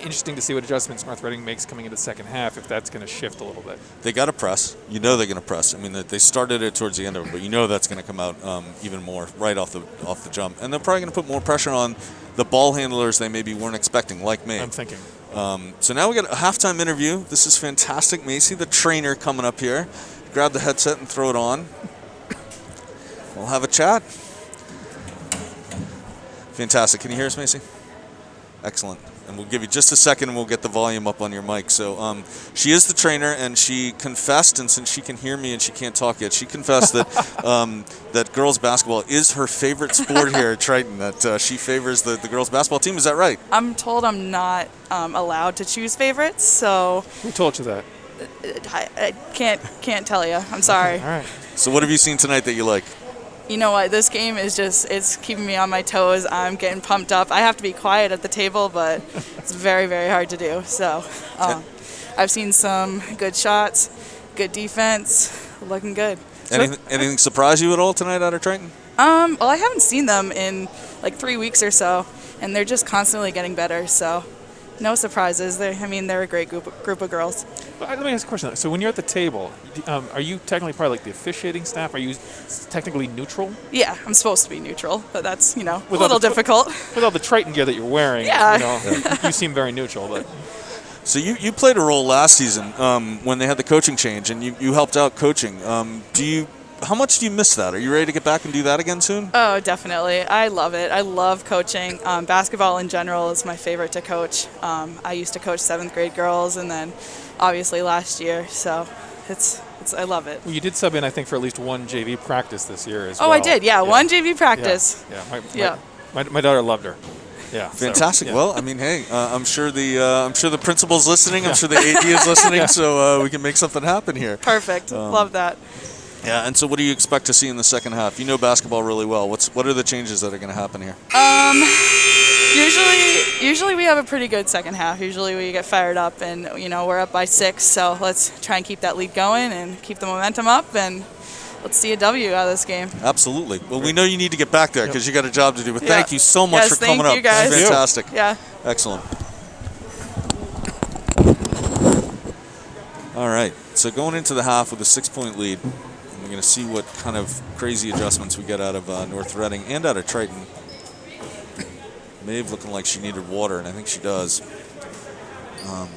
Interesting to see what adjustments North Reading makes coming into the second half, if that's going to shift a little bit. They got to press. You know they're going to press. I mean, they started it towards the end of it, but you know that's going to come out even more right off the jump. And they're probably going to put more pressure on the ball handlers they maybe weren't expecting, like me. I'm thinking. So now we got a halftime interview. This is fantastic. Macy, the trainer, coming up here. Grab the headset and throw it on. We'll have a chat. Fantastic. Can you hear us, Macy? Excellent. And we'll give you just a second and we'll get the volume up on your mic. So she is the trainer, and she confessed, and since she can hear me and she can't talk yet, she confessed that that girls basketball is her favorite sport here at Triton, that she favors the girls basketball team. Is that right? I'm told I'm not allowed to choose favorites, so Who told you that? I can't tell you. I'm sorry. All right. So what have you seen tonight that you like? You know what? This game is it's keeping me on my toes. I'm getting pumped up. I have to be quiet at the table, but it's very, very hard to do. So I've seen some good shots, good defense, looking good. Anything surprise you at all tonight out of Triton? Well, I haven't seen them in like 3 weeks or so, and they're just constantly getting better. So no surprises. They're a great group of girls. Let me ask a question. So when you're at the table, are you technically part of like the officiating staff? Are you technically neutral? Yeah, I'm supposed to be neutral, but that's, a With all little the- difficult. With all the Triton gear that you're wearing, Yeah. you seem very neutral. But So you played a role last season when they had the coaching change, and you helped out coaching. How much do you miss that? Are you ready to get back and do that again soon? Oh, definitely. I love it. I love coaching. Basketball in general is my favorite to coach. I used to coach 7th grade girls, and then obviously last year. So I love it. well, you did sub in, I think, for at least one JV practice this year as well. Oh, I did. Yeah, one JV practice. Yeah. My daughter loved her. Yeah. so, Fantastic. yeah. Well, I mean, hey, I'm sure the principal's listening. I'm sure the AD is listening. So we can make something happen here. Perfect. Love that. Yeah, and so what do you expect to see in the second half? You know basketball really well. What are the changes that are going to happen here? Usually we have a pretty good second half. Usually we get fired up, and we're up by 6. So let's try and keep that lead going and keep the momentum up, and let's see a W out of this game. Absolutely. Well, we know you need to get back there because you got a job to do. But Yeah. thank you so much for coming up. Thank you guys. It's fantastic. Yeah. Excellent. All right. So going into the half with a 6-point lead, and we're going to see what kind of crazy adjustments we get out of North Reading and out of Triton. Maeve looking like she needed water, and I think she does. But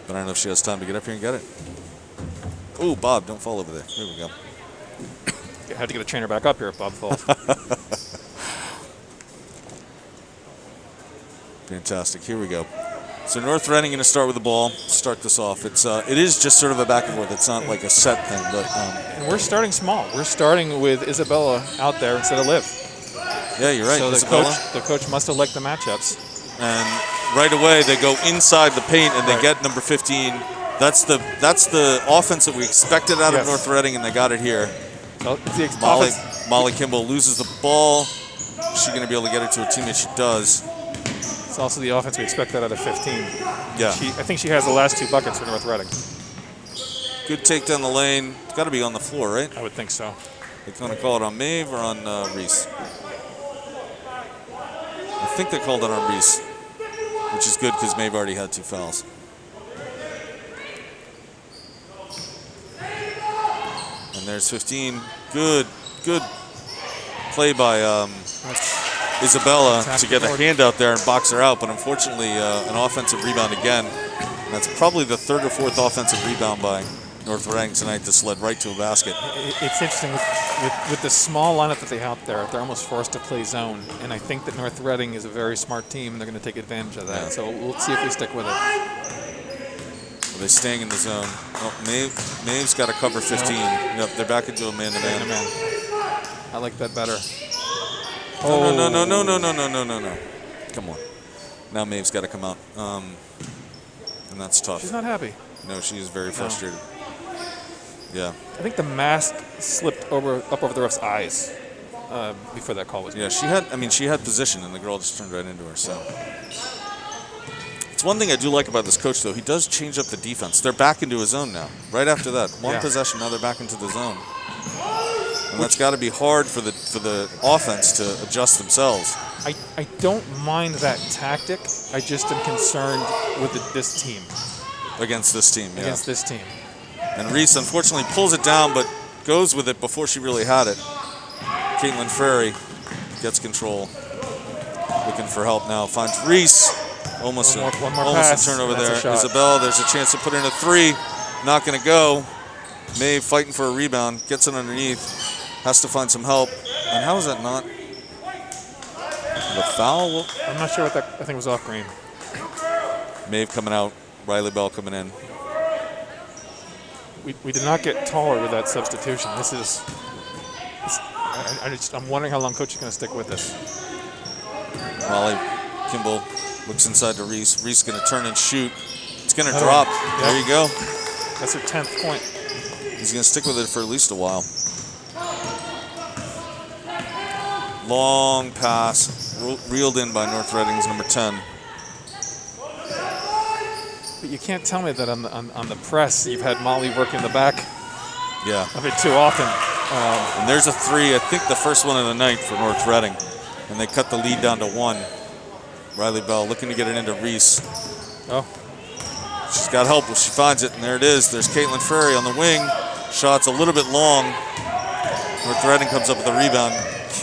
I don't know if she has time to get up here and get it. Oh, Bob, don't fall over there. There we go. You have to get a trainer back up here if Bob falls. Fantastic. Here we go. So North Reading going to start with the ball. Start this off. It is just sort of a back and forth. It's not like a set thing, but and we're starting small. We're starting with Isabella out there instead of Liv. Yeah, you're right. So Isabella. the coach must have liked the matchups. And right away they go inside the paint and they get number 15. That's the offense that we expected out of North Reading, and they got it here. So it's Molly Kimball loses the ball. Is she going to be able to get it to her teammate? She does. It's also the offense we expected out of 15. Yeah. I think she has the last 2 buckets for North Reading. Good take down the lane. It's got to be on the floor, right? I would think so. They're going to call it on Maeve or on Reese. I think they called it on Reese, which is good because Maeve already had 2 fouls. And there's 15. Good play by Isabella to get a hand out there and box her out, but unfortunately an offensive rebound again. And that's probably the 3rd or 4th offensive rebound by North Reading tonight that's led right to a basket. It's interesting with the small lineup that they have there. They're almost forced to play zone, and I think that North Reading is a very smart team, and they're going to take advantage of that. Yeah. So we'll see if we stick with it. Are they staying in the zone? Oh, Maeve's got to cover 15. Yep, they're back into a man-to-man. I like that better. No. Come on. Now Maeve's got to come out. And that's tough. She's not happy. No, she is very frustrated. Yeah. I think the mask slipped up over the ref's eyes before that call was made. Yeah, she had position, and the girl just turned right into her. So it's one thing I do like about this coach, though. He does change up the defense. They're back into a zone now. Right after that, one possession, now they're back into the zone. And that's got to be hard for the offense to adjust themselves. I don't mind that tactic. I just am concerned with this team. Against this team, yeah. Against this team. And Reese, unfortunately, pulls it down, but goes with it before she really had it. Caitlin Ferry gets control. Looking for help now. Finds Reese. Almost a turnover there. Isabella, there's a chance to put in a 3. Not going to go. Maeve fighting for a rebound. Gets it underneath. Has to find some help. And how is that not the foul? I'm not sure what that. I think it was off green. Maeve coming out. Riley Bell coming in. We did not get taller with that substitution. I'm wondering how long coach is going to stick with this. Molly Kimball looks inside to Reese. Reese going to turn and shoot. It's going to drop. Yep. There you go. That's her 10th point. He's going to stick with it for at least a while. Long pass, reeled in by North Reading's number 10. But you can't tell me that on the press you've had Molly working the back. Yeah. Of it too often. And there's a 3, I think the first one of the night for North Reading. And they cut the lead down to 1. Riley Bell looking to get it into Reese. Oh. She's got help. Well, she finds it, and there it is. There's Caitlin Ferry on the wing. Shot's a little bit long. North Reading comes up with a rebound.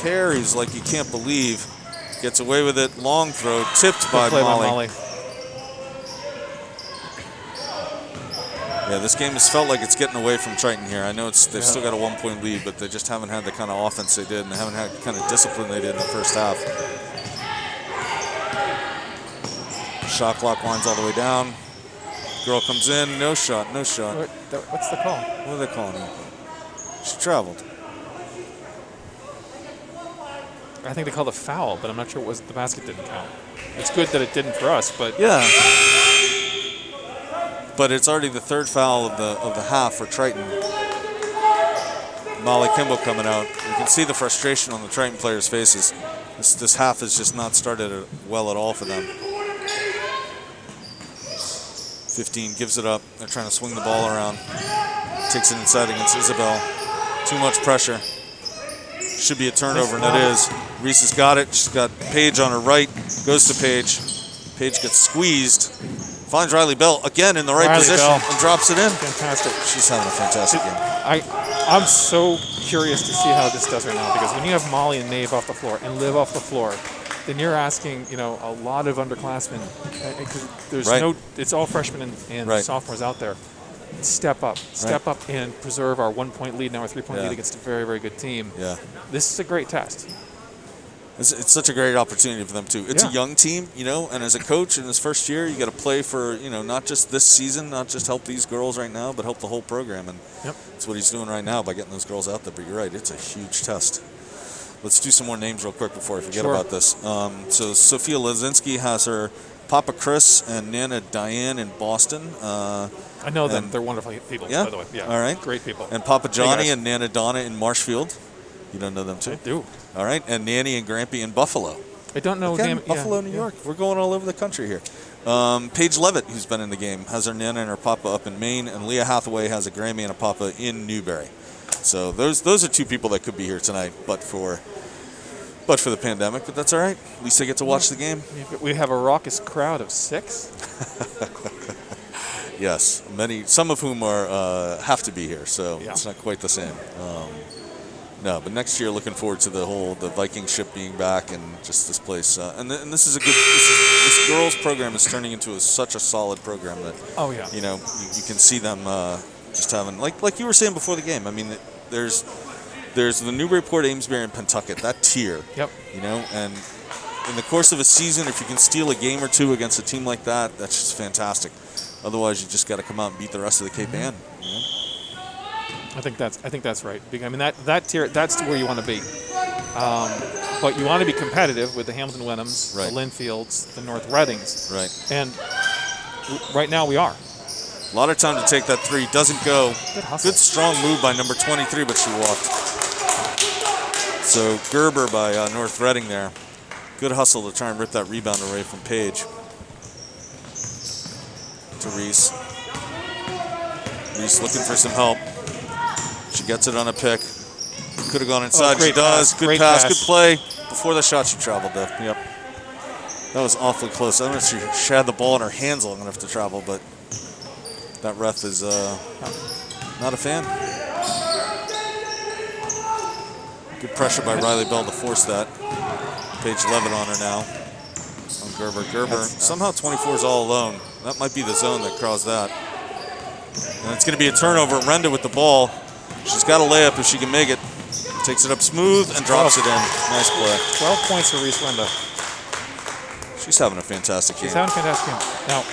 Carries like you can't believe. Gets away with it. Long throw. Tipped by Molly. Yeah, this game has felt like it's getting away from Triton here. I know they've still got a 1-point lead, but they just haven't had the kind of offense they did, and they haven't had the kind of discipline they did in the first half. Shot clock winds all the way down. Girl comes in, no shot. What's the call? What are they calling her? She traveled. I think they called a foul, but I'm not sure it was. The basket didn't count. It's good that it didn't for us, but yeah. but it's already the third foul of the half for Triton. Molly Kimball coming out. You can see the frustration on the Triton players' faces. This half has just not started well at all for them. 15 gives it up. They're trying to swing the ball around. Takes it inside against Isabel. Too much pressure. Should be a turnover, and it is. Reese has got it. She's got Paige on her right. Goes to Paige. Paige gets squeezed. Finds Riley Bell again in the right position and drops it in. Fantastic. She's having a fantastic game. I'm so curious to see how this does right now, because when you have Molly and Nave off the floor and Liv off the floor, then you're asking, a lot of underclassmen, because there's it's all freshmen and sophomores out there. Step up and preserve our 1-point lead, now our 3-point lead against a very, very good team. Yeah. This is a great test. It's such a great opportunity for them too. It's a young team, and as a coach in his first year, you got to play for, not just this season, not just help these girls right now, but help the whole program. And that's what he's doing right now by getting those girls out there. But you're right, it's a huge test. Let's do some more names real quick before I forget about this. So Sophia Lazinski has her Papa Chris and Nana Diane in Boston. I know them. They're wonderful people, by the way. Yeah. All right. Great people. And Papa Johnny and Nana Donna in Marshfield. You don't know them too? I do. All right. And Nanny and Grampy in Buffalo. I don't know. Buffalo, New York. We're going all over the country here. Paige Levitt, who's been in the game, has her Nana and her Papa up in Maine. And Leah Hathaway has a Grammy and a Papa in Newbury. So those are two people that could be here tonight, but for the pandemic. But that's all right. At least they get to watch the game. We have a raucous crowd of 6. Yes, some of whom have to be here, so it's not quite the same. No, but next year, looking forward to the Viking ship being back and just this place. And this is a good. This girls program is turning into such a solid program that you can see them just having like you were saying before the game. I mean, there's the Newburyport, Amesbury, and Pentucket, that tier. Yep. And in the course of a season, if you can steal a game or two against a team like that, that's just fantastic. Otherwise, you just got to come out and beat the rest of the Cape Ann. I think that's right. I mean, that tier, that's where you want to be. But you want to be competitive with the Hamilton Wenhams, the Linfields, the North Readings. Right. And right now we are. A lot of time to take that three. Doesn't go. Good strong move by number 23, but she walked. So Gerber by North Reading there. Good hustle to try and rip that rebound away from Paige. To Reese. Reese looking for some help. She gets it on a pick. Could have gone inside. She does. Good pass. Good play. Before the shot, she traveled though. Yep. That was awfully close. I don't know if she had the ball in her hands long enough to travel, but that ref is not a fan. Good pressure by Riley Bell to force that. Paige Levitt on her now. On Gerber. Gerber, somehow 24 is all alone. That might be the zone that caused that. And it's going to be a turnover. Renda with the ball. She's got a layup if she can make it. Takes it up smooth and drops it in. Nice play. 12 points for Reese Renda. She's having a fantastic game. She's having a fantastic game. Now,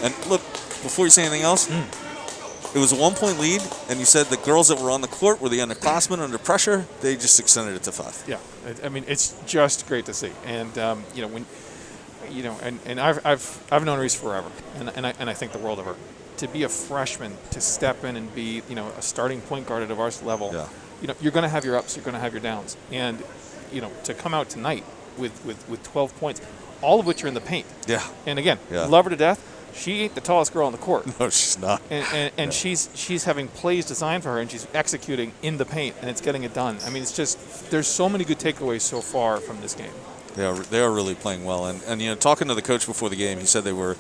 and look, before you say anything else, it was a 1-point lead, and you said the girls that were on the court were the underclassmen under pressure. They just extended it to 5. Yeah, I mean, it's just great to see. And when, and I've known Reese forever, and I think the world of her. To be a freshman, to step in and be, a starting point guard at a varsity level, you're going to have your ups, you're going to have your downs, and to come out tonight with 12 points, all of which are in the paint. Yeah. And again, love her to death. She ain't the tallest girl on the court. No, she's not. And she's having plays designed for her, and she's executing in the paint, and it's getting it done. I mean, it's just there's so many good takeaways so far from this game. They are really playing well, and talking to the coach before the game, he said they were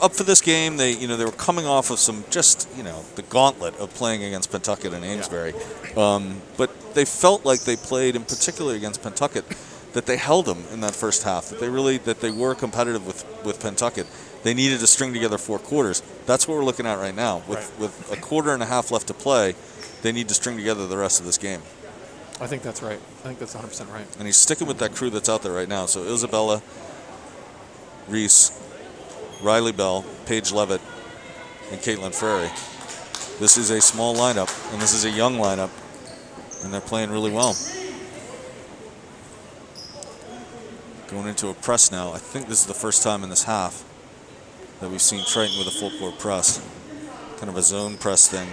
up for this game. They were coming off of some just the gauntlet of playing against Pentucket and Amesbury, but they felt like they played in particular against Pentucket, that they held them in that first half, that they were competitive with Pentucket. They needed to string together 4 quarters. That's what we're looking at right now. With a quarter and a half left to play, they need to string together the rest of this game. I think that's right. I think that's 100% right. And he's sticking with that crew that's out there right now. So Isabella, Reese, Riley Bell, Paige Levitt, and Caitlin Frary. This is a small lineup, and this is a young lineup, and they're playing really well. Going into a press now. I think this is the first time in this half that we've seen Triton with a full court press. Kind of a zone press thing.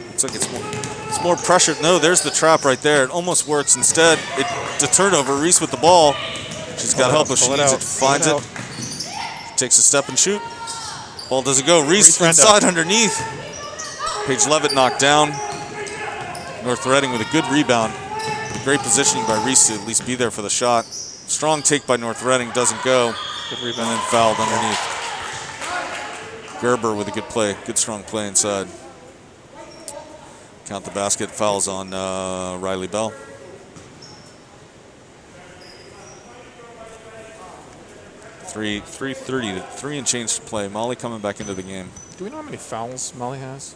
Looks like it's more pressure. No, there's the trap right there. It almost works. Instead, it's a turnover. Reese with the ball. She's got help if she needs it. Finds it. Takes a step and shoot. Ball doesn't go. Reese inside underneath. Paige Levitt knocked down. North Reading with a good rebound. Great positioning by Reese to at least be there for the shot. Strong take by North Reading. Doesn't go. Good rebound. And then fouled underneath. Gerber with a good play. Good strong play inside. Count the basket. Fouls on Riley Bell. Three and change to play. Molly coming back into the game. Do we know how many fouls Molly has?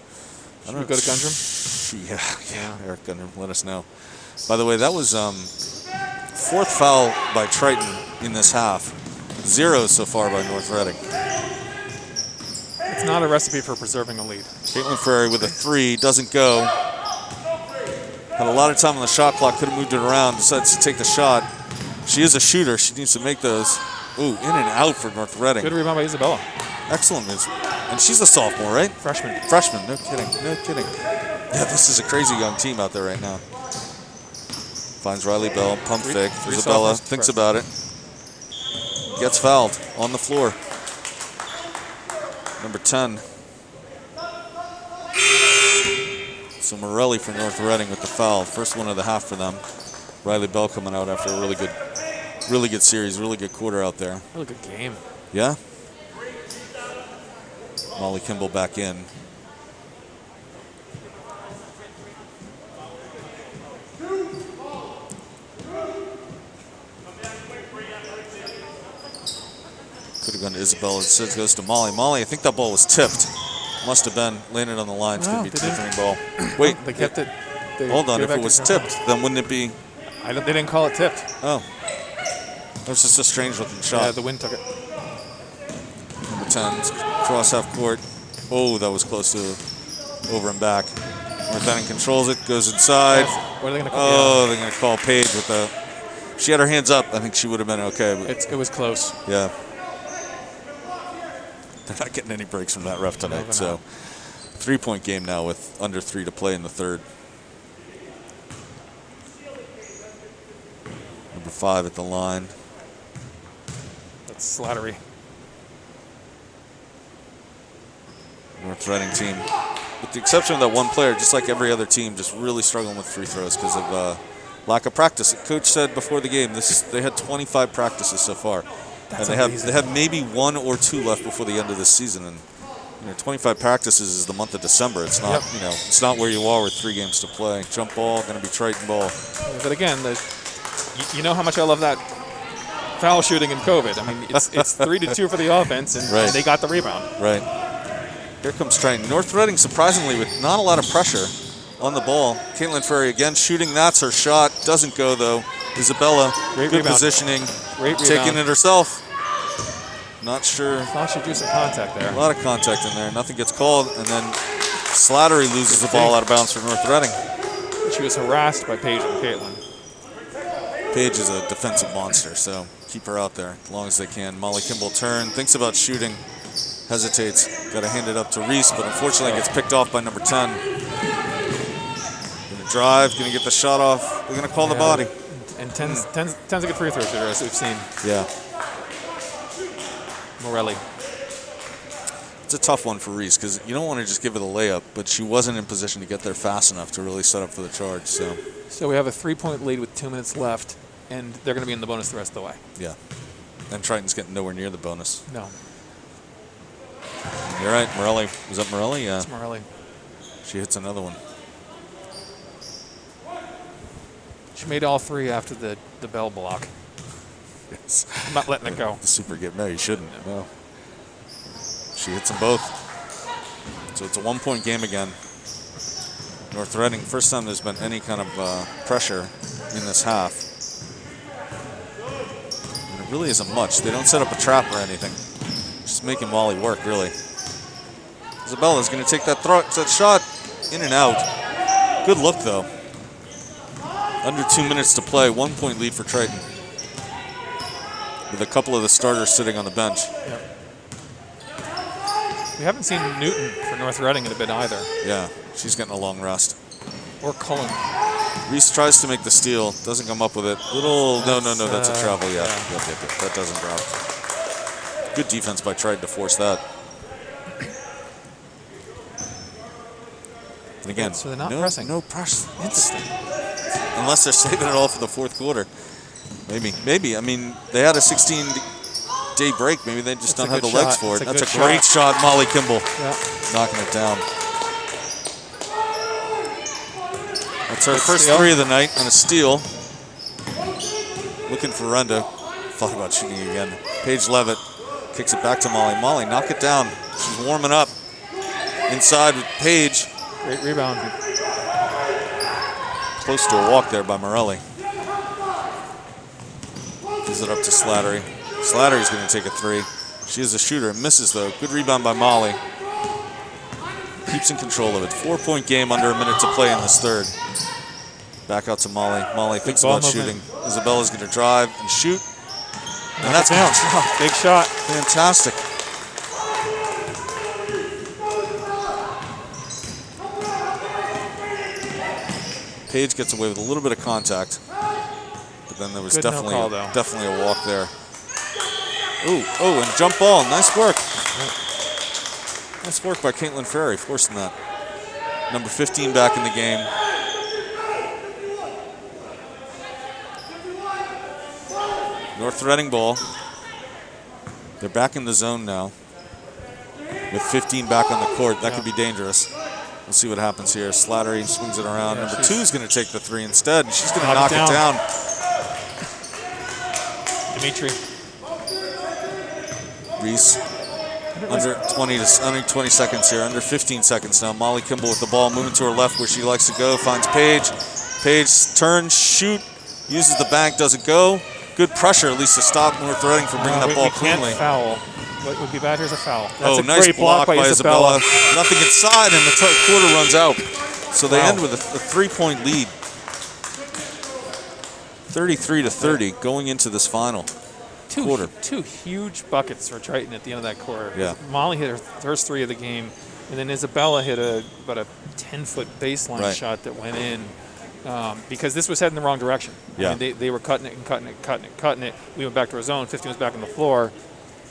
Should we go to Gundrum? Yeah. Eric Gundrum, let us know. By the way, that was fourth foul by Triton in this half. 0 so far by North Reading. It's not a recipe for preserving a lead. Caitlin Ferry with a 3, doesn't go. Had a lot of time on the shot clock, could have moved it around, decides to take the shot. She is a shooter, she needs to make those. Ooh, in and out for North Reading. Good rebound by Isabella. Excellent. And she's a sophomore, right? Freshman, no kidding. Yeah, this is a crazy young team out there right now. Finds Riley Bell, pump fake. Isabella thinks about it. Gets fouled on the floor. Number 10. So Morelli for North Reading with the foul. First one of the half for them. Riley Bell coming out after a really good series, really good quarter out there. Really good game. Yeah. Molly Kimball back in. Could have gone to Isabella. Instead goes to Molly. Molly, I think that ball was tipped. Must have been. Landed on the line. It's going to be a tipping ball. Wait. They kept it. Hold on. If it was tipped, then wouldn't it be? They didn't call it tipped. Oh. That was just a strange looking shot. Yeah, the wind took it. Number 10, cross half court. Oh, that was close to over and back. North Reading controls it, goes inside. What are they going to call? They're going to call Paige with the. If she had her hands up, I think she would have been okay. But it was close. Yeah. They're not getting any breaks from that ref tonight. No, so, 3-point game now with under 3 to play in the third. Number 5 at the line. That's Slattery. North Reading team, with the exception of that one player, just like every other team, just really struggling with free throws because of lack of practice. Coach said before the game, they had 25 practices so far. That's and they have maybe 1 or 2 left before the end of this season. And 25 practices is the month of December. It's not it's not where you are with 3 games to play. Jump ball, going to be Triton ball. But again, you know how much I love that foul shooting in COVID. I mean, it's 3-2 for the offense, and they got the rebound. Right. Here comes Triton. North Reading, surprisingly, with not a lot of pressure on the ball. Caitlin Ferry again shooting. That's her shot. Doesn't go, though. Isabella, great good rebound. Positioning. Great rebound. Taking it herself. Not sure. I thought she drew some contact there. A lot of contact in there. Nothing gets called. And then Slattery loses the ball out of bounds for North Reading. She was harassed by Paige and Caitlin. Paige is a defensive monster, so keep her out there as long as they can. Molly Kimball turn, thinks about shooting, hesitates. Got to hand it up to Reese, but unfortunately gets picked off by number 10. Going to drive, going to get the shot off. They're going to call the body. And 10's a good free throw shooter, as we've seen. Yeah. Morelli. It's a tough one for Reese because you don't want to just give it a layup, but she wasn't in position to get there fast enough to really set up for the charge. So we have a 3-point lead with 2 minutes left, and they're going to be in the bonus the rest of the way. Yeah. And Triton's getting nowhere near the bonus. No. You're right. Morelli. Was that Morelli? Yeah. It's Morelli. She hits another one. She made all 3 after the bell block. Yes. I'm not letting it go. The super get. No, you shouldn't. No. She hits them both. So it's a 1-point game again. North Reading, first time there's been any kind of pressure in this half. And it really isn't much. They don't set up a trap or anything. Just making Molly work, really. Isabella's going to take that shot in and out. Good look, though. Under 2 minutes to play, 1-point lead for Triton. With a couple of the starters sitting on the bench. Yep. We haven't seen Newton for North Reading in a bit either. Yeah, she's getting a long rest. Or Cullen. Reese tries to make the steal, doesn't come up with it. No, that's a travel, yeah. Yep. That doesn't drop. Good defense by Triton to force that. And again, so they're not pressing. No press. Interesting. Unless they're saving it all for the fourth quarter. Maybe. I mean, they had a 16-day break. Maybe they just don't have the legs for it. That's a great shot, Molly Kimball. Yeah. Knocking it down. That's her first three of the night and a steal. Looking for Renda. Thought about shooting again. Paige Levitt kicks it back to Molly. Molly, knock it down. She's warming up. Inside with Paige. Great rebound. Close to a walk there by Morelli. Gives it up to Slattery. Slattery's going to take a three. She is a shooter. Misses, though. Good rebound by Molly. Keeps in control of it. 4-point game, under a minute to play in this third. Back out to Molly. Molly thinks about shooting. Isabella's going to drive and shoot. And that's down. Big shot. Fantastic. Paige gets away with a little bit of contact, but then there was definitely a walk there. Oh, and jump ball. Nice work. Nice work by Caitlin Ferry, forcing that. Number 15 back in the game. North Reading ball. They're back in the zone now. With 15 back on the court, that could be dangerous. We'll see what happens here. Slattery swings it around. Number 2 is going to take the three instead. She's going to knock it down. Dimitri. Reese. Under 20 seconds here. Under 15 seconds now. Molly Kimball with the ball, moving to her left where she likes to go. Finds Paige. Paige turns, shoot, uses the bank, doesn't go. Good pressure, at least to stop North Reading from bringing that ball cleanly. Foul. What would be bad here is a foul. That's a nice great block by Isabella. Nothing inside, and the quarter runs out. So they end with a 3-point lead. 33-30 going into this final quarter. Two huge buckets for Triton at the end of that quarter. Yeah. Molly hit her first three of the game, and then Isabella hit about a 10-foot baseline shot that went in. Because this was heading the wrong direction. Yeah. I mean, they were cutting it. We went back to our zone. 15 was back on the floor.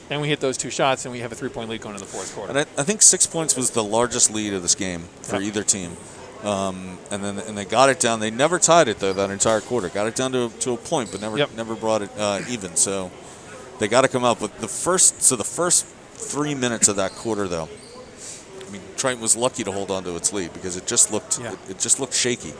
Then we hit those two shots, and we have a 3-point lead going into the fourth quarter. And I think 6 points was the largest lead of this game for either team. And they got it down. They never tied it, though, that entire quarter. Got it down to a point, but never brought it even. So they got to come up with the first 3 minutes of that quarter, though. I mean, Triton was lucky to hold on to its lead because it just looked shaky.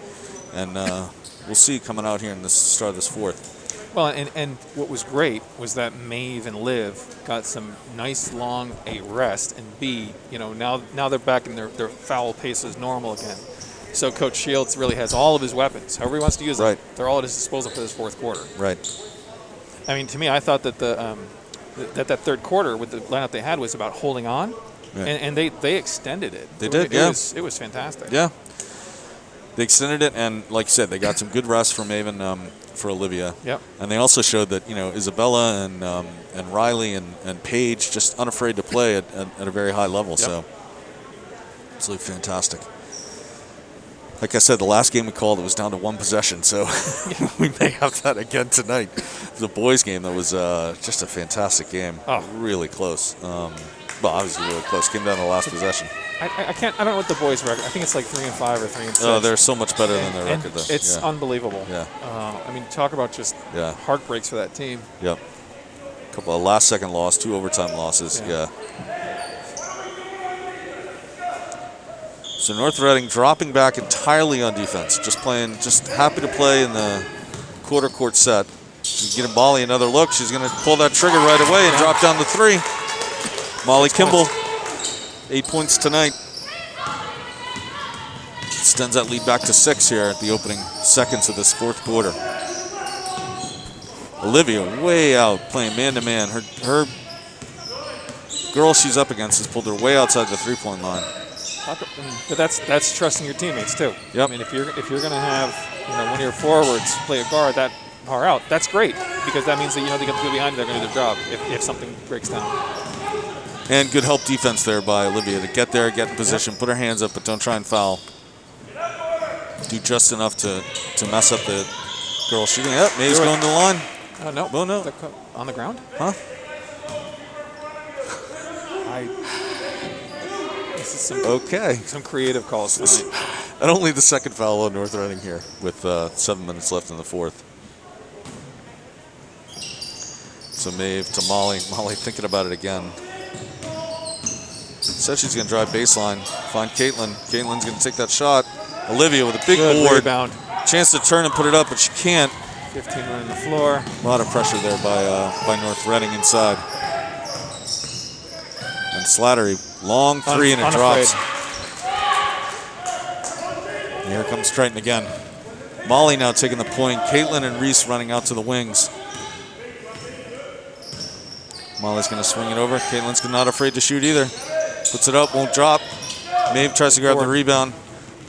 And we'll see coming out here in the start of this fourth. Well, and what was great was that Maeve and Liv got some nice long rest, and B, now they're back in their foul pace as normal again. So Coach Shields really has all of his weapons, however he wants to use them. They're all at his disposal for this fourth quarter. Right. I mean, to me, I thought that that third quarter with the lineup they had was about holding on, and they extended it. It was fantastic. Yeah. They extended it, and like you said, they got some good rest from Maven for Olivia. Yep. And they also showed that Isabella and Riley and Paige just unafraid to play at a very high level. Yep. So absolutely fantastic. Like I said, the last game we called, it was down to one possession, so we may have that again tonight. The boys' game, that was just a fantastic game. Oh. Really close. Well, obviously really close. Came down to the last possession. I don't know what the boys' record. I think it's like 3-5 or 3-6. Oh, they're so much better than their record, though. It's unbelievable. Yeah. I mean, talk about just heartbreaks for that team. Yep. A couple of last-second loss, 2 overtime losses. Yeah. So North Reading dropping back entirely on defense, just happy to play in the quarter court set. She's getting Molly another look. She's going to pull that trigger right away and drop down the 3. Molly Kimball. 8 points tonight. Extends that lead back to 6 here at the opening seconds of this fourth quarter. Olivia way out, playing man-to-man. Her girl she's up against has pulled her way outside the 3-point line. But that's trusting your teammates too. Yep. I mean, if you're going to have one of your forwards play a guard that far out, that's great because that means that they get the people behind you, they're going to do their job if something breaks down. And good help defense there by Olivia to get there, get in position, put her hands up, but don't try and foul. Do just enough to mess up the girl shooting. Yep, Maeve's going to the line. No. Oh, no. On the ground? Huh? This is Okay. some creative calls tonight. And only the second foul on North Reading here with 7 minutes left in the fourth. So Maeve to Molly. Molly thinking about it again. Said she's going to drive baseline. Find Caitlin. Caitlin's going to take that shot. Olivia with a big board. Rebound. Chance to turn and put it up, but she can't. 15 running the floor. A lot of pressure there by North Reading inside. And Slattery, long three, and it drops. And here comes Triton again. Molly now taking the point. Caitlin and Reese running out to the wings. Molly's going to swing it over. Caitlin's not afraid to shoot either. Puts it up, won't drop. Maeve tries to grab the rebound.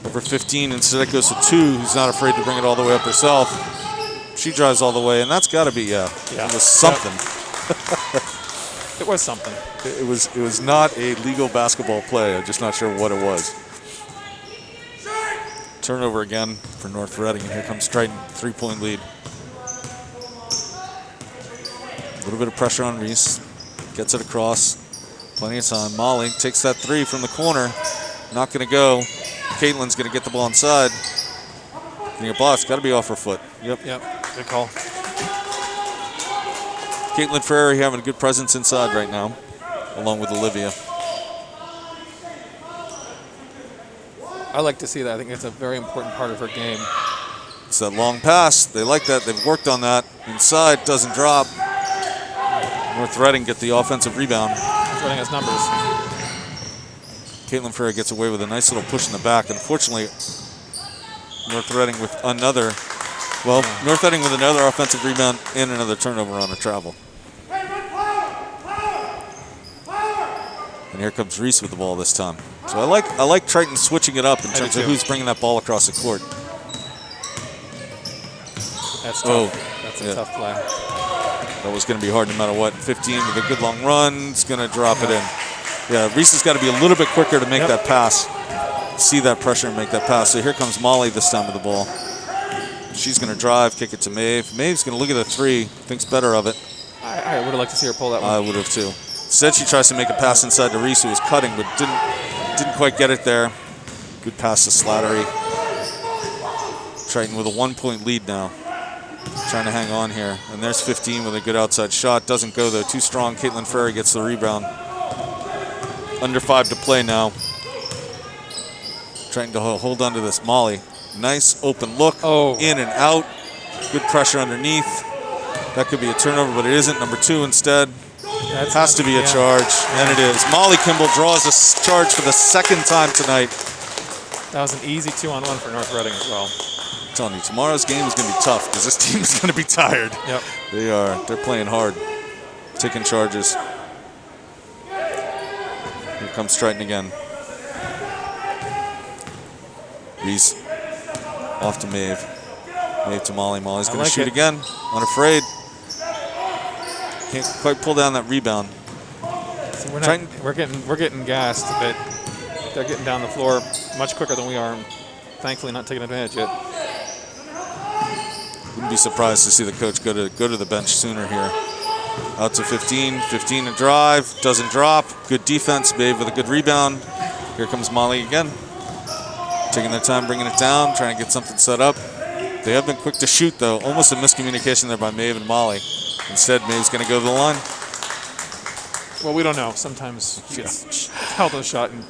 Over 15, instead it goes to 2, who's not afraid to bring it all the way up herself. She drives all the way, and that's got to be, it was something. It was something. It was not a legal basketball play. I'm just not sure what it was. Turnover again for North Reading, and here comes Triton, 3-point lead. A little bit of pressure on Reese. Gets it across. Plenty of time. Molly takes that 3 from the corner. Not going to go. Caitlin's going to get the ball inside. Getting a block. It's got to be off her foot. Yep. Good call. Caitlin Ferrari having a good presence inside right now, along with Olivia. I like to see that. I think it's a very important part of her game. It's that long pass. They like that. They've worked on that. Inside, doesn't drop. North Reading get the offensive rebound. North Reading has numbers. Caitlin Ferrari gets away with a nice little push in the back. Unfortunately, North Reading with another offensive rebound and another turnover on a travel. And here comes Reese with the ball this time. So I like Triton switching it up in terms of who's bringing that ball across the court. That's tough. That's a tough play. That was going to be hard no matter what. 15 with a good long run. It's going to drop it in. Yeah, Reese has got to be a little bit quicker to make that pass. See that pressure and make that pass. So here comes Molly this time with the ball. She's going to drive, kick it to Maeve. Maeve's going to look at the 3, thinks better of it. I would have liked to see her pull that one. I would have too. Instead, she tries to make a pass inside to Reese, who was cutting, but didn't quite get it there. Good pass to Slattery. Triton with a 1-point lead now. Trying to hang on here. And there's 15 with a good outside shot. Doesn't go, though. Too strong. Caitlin Ferrari gets the rebound. Under 5 to play now. Trying to hold on to this. Molly. Nice open look. In and out. Good pressure underneath. That could be a turnover, but it isn't. Number 2 instead. Has to be a charge, and it is. Molly Kimball draws a charge for the second time tonight. That was an easy 2-on-1 for North Reading as well. I'm telling you, tomorrow's game is going to be tough because this team is going to be tired. Yep. They are. They're playing hard, taking charges. Here comes Triton again. Reese off to Maeve. Maeve to Molly. Molly's going to shoot again. Unafraid. Can't quite pull down that rebound. So we're getting gassed, but they're getting down the floor much quicker than we are. Thankfully, not taking advantage yet. Wouldn't be surprised to see the coach go to the bench sooner here. Out to 15. 15 to drive. Doesn't drop. Good defense. Maeve with a good rebound. Here comes Molly again. Taking their time, bringing it down, trying to get something set up. They have been quick to shoot, though. Almost a miscommunication there by Maeve and Molly. Instead, Maeve's going to go to the line. Well, we don't know. Sometimes she gets held on the shot and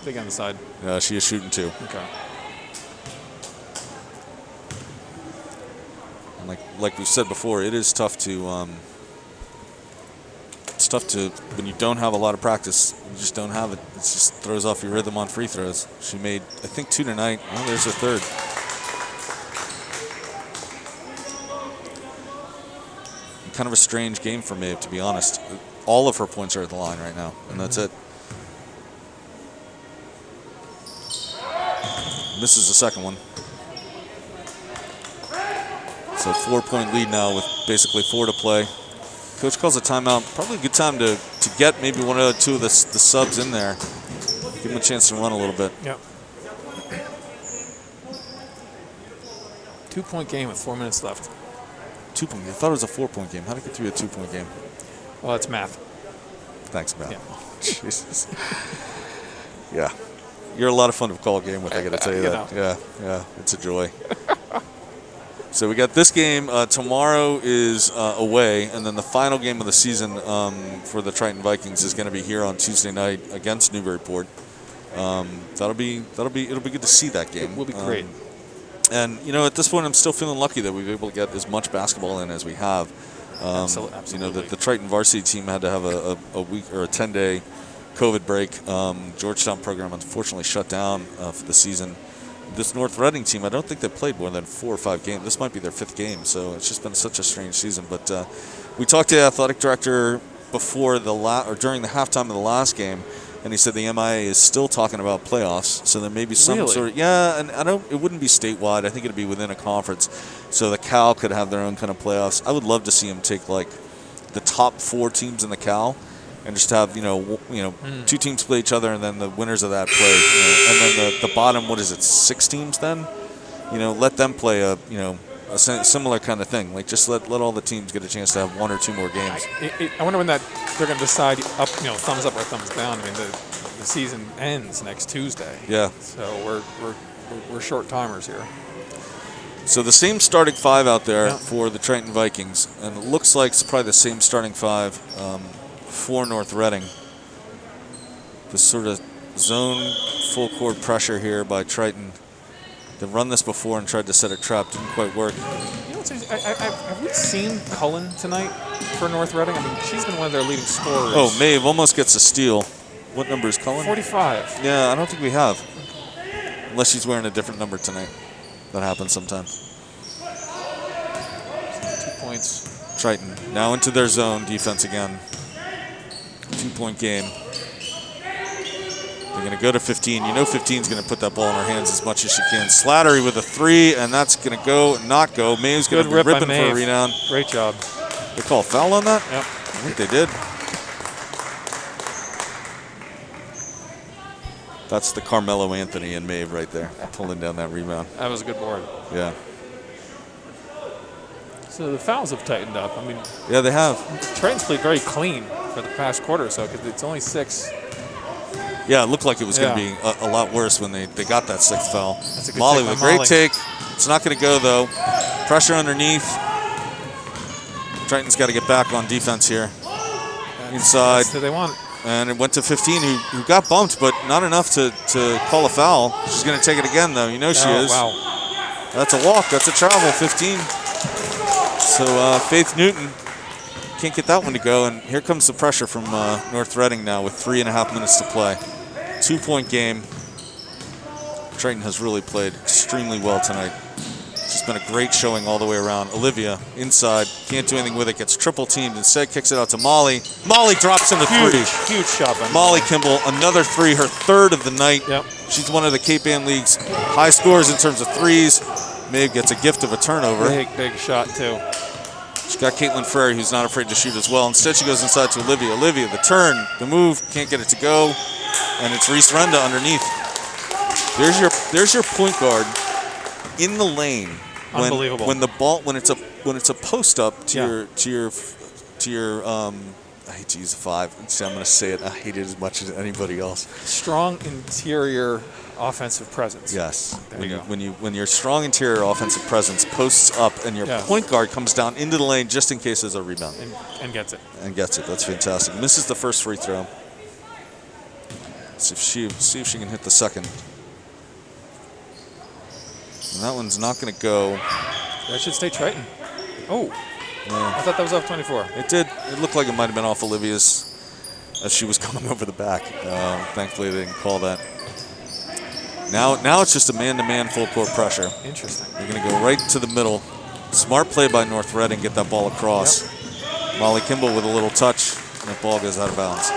big on the side. Yeah, she is shooting too. Okay. And like we said before, it is tough to when you don't have a lot of practice. You just don't have it. It just throws off your rhythm on free throws. She made, I think, 2 tonight. Oh, there's her 3rd. Kind of a strange game for Maeve, to be honest. All of her points are at the line right now, and that's it. And this is the second one. So 4-point lead now with basically 4 to play. Coach calls a timeout. Probably a good time to get maybe one or two of the subs in there. Give them a chance to run a little bit. Yep. 2-point game with 4 minutes left. 2-point. I thought it was a 4-point game. How did it get to be a 2-point game? Well, it's math. Thanks, Matt. Yeah. Jesus. Yeah. You're a lot of fun to call a game with, I got to tell you that. know. Yeah. It's a joy. So we got this game. Tomorrow is away, and then the final game of the season for the Triton Vikings is going to be here on Tuesday night against Newburyport. It'll be good to see that game. It will be great. And at this point, I'm still feeling lucky that we've been able to get as much basketball in as we have. Absolutely. The Triton Varsity team had to have a week or a 10-day COVID break. Georgetown program unfortunately shut down for the season. This North Reading team, I don't think they played more than 4 or 5 games. This might be their 5th game, so it's just been such a strange season. But we talked to the athletic director before during the halftime of the last game, and he said the MIA is still talking about playoffs. So there may be some sort of and it wouldn't be statewide. I think it'd be within a conference. So the Cal could have their own kind of playoffs. I would love to see them take like the top 4 teams in the Cal and just have 2 teams play each other, and then the winners of that play, and then the bottom 6 teams. Then let them play a similar kind of thing. Like just let all the teams get a chance to have 1 or 2 more games. I wonder when they're going to decide up, thumbs up or thumbs down. I mean, the season ends next Tuesday. Yeah. So we're short timers here. So the same starting 5 out there for the Triton Vikings, and it looks like it's probably the same starting 5 for North Reading. This sort of zone full court pressure here by Triton. They've run this before and tried to set a trap. Didn't quite work. What's have we seen Cullen tonight for North Reading? I mean, she's been one of their leading scorers. Oh, Maeve almost gets a steal. What number is Cullen? 45. Yeah, I don't think we have. Unless she's wearing a different number tonight. That happens sometimes. 2 points. Triton now into their zone defense again. 2-point game. They're going to go to 15. 15 is going to put that ball in her hands as much as she can. Slattery with a 3, and that's going to not go. Maeve's going to be ripping for a rebound. Great job. They call a foul on that? Yep. I think they did. That's the Carmelo Anthony and Maeve right there, pulling down that rebound. That was a good board. Yeah. So the fouls have tightened up. I mean, yeah, they have. Triton's played very clean for the past quarter or so because it's only 6. Yeah, it looked like it was going to be a lot worse when they got that 6th foul. That's a good Molly take with a by great take. It's not going to go, though. Pressure underneath. Triton's got to get back on defense here. Inside. That's what they want. And it went to 15, who got bumped, but not enough to call a foul. She's going to take it again, though. She is. Wow. That's a walk. That's a travel, 15. So Faith Newton can't get that one to go. And here comes the pressure from North Reading now with 3.5 minutes to play. 2-point game. Triton has really played extremely well tonight. It's just been a great showing all the way around. Olivia inside, can't do anything with it, gets triple teamed. Instead kicks it out to Molly. Molly drops in the 3. Huge shot by Molly Kimball, another 3, her 3rd of the night. Yep. She's one of the Cape Ann League's high scorers in terms of 3s. Maeve gets a gift of a turnover. Big shot, too. She's got Caitlin Frary, who's not afraid to shoot as well. Instead, she goes inside to Olivia. Olivia, the turn, the move, can't get it to go. And it's Reese Renda underneath. There's your point guard in the lane. Unbelievable. When the ball when it's a post up to your I hate to use a 5. See, I'm going to say it. I hate it as much as anybody else. Strong interior offensive presence. Yes. There When your strong interior offensive presence posts up and your point guard comes down into the lane just in case there's a rebound. And gets it. And gets it. That's fantastic. Misses the first free throw. See if she can hit the second. And that one's not going to go. That should stay Triton. Oh. Yeah. I thought that was off 24. It did. It looked like it might have been off Olivia's as she was coming over the back. Thankfully, they didn't call that. Now it's just a man-to-man full court pressure. Interesting. They're going to go right to the middle. Smart play by North Reading, get that ball across. Yep. Molly Kimball with a little touch, and the ball goes out of bounds.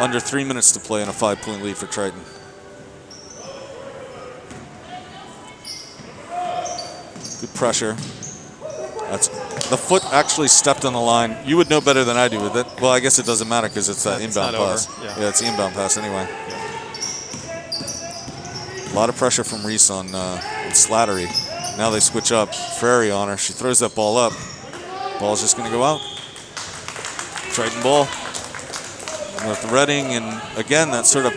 Under 3 minutes to play and a 5-point lead for Triton. Good pressure. The foot actually stepped on the line. You would know better than I do with it. Well, I guess it doesn't matter because it's that inbound pass. Yeah, it's the inbound pass anyway. Yeah. A lot of pressure from Reese on Slattery. Now they switch up. Frary on her. She throws that ball up. Ball's just going to go out. Triton ball. North Reading, and again, that sort of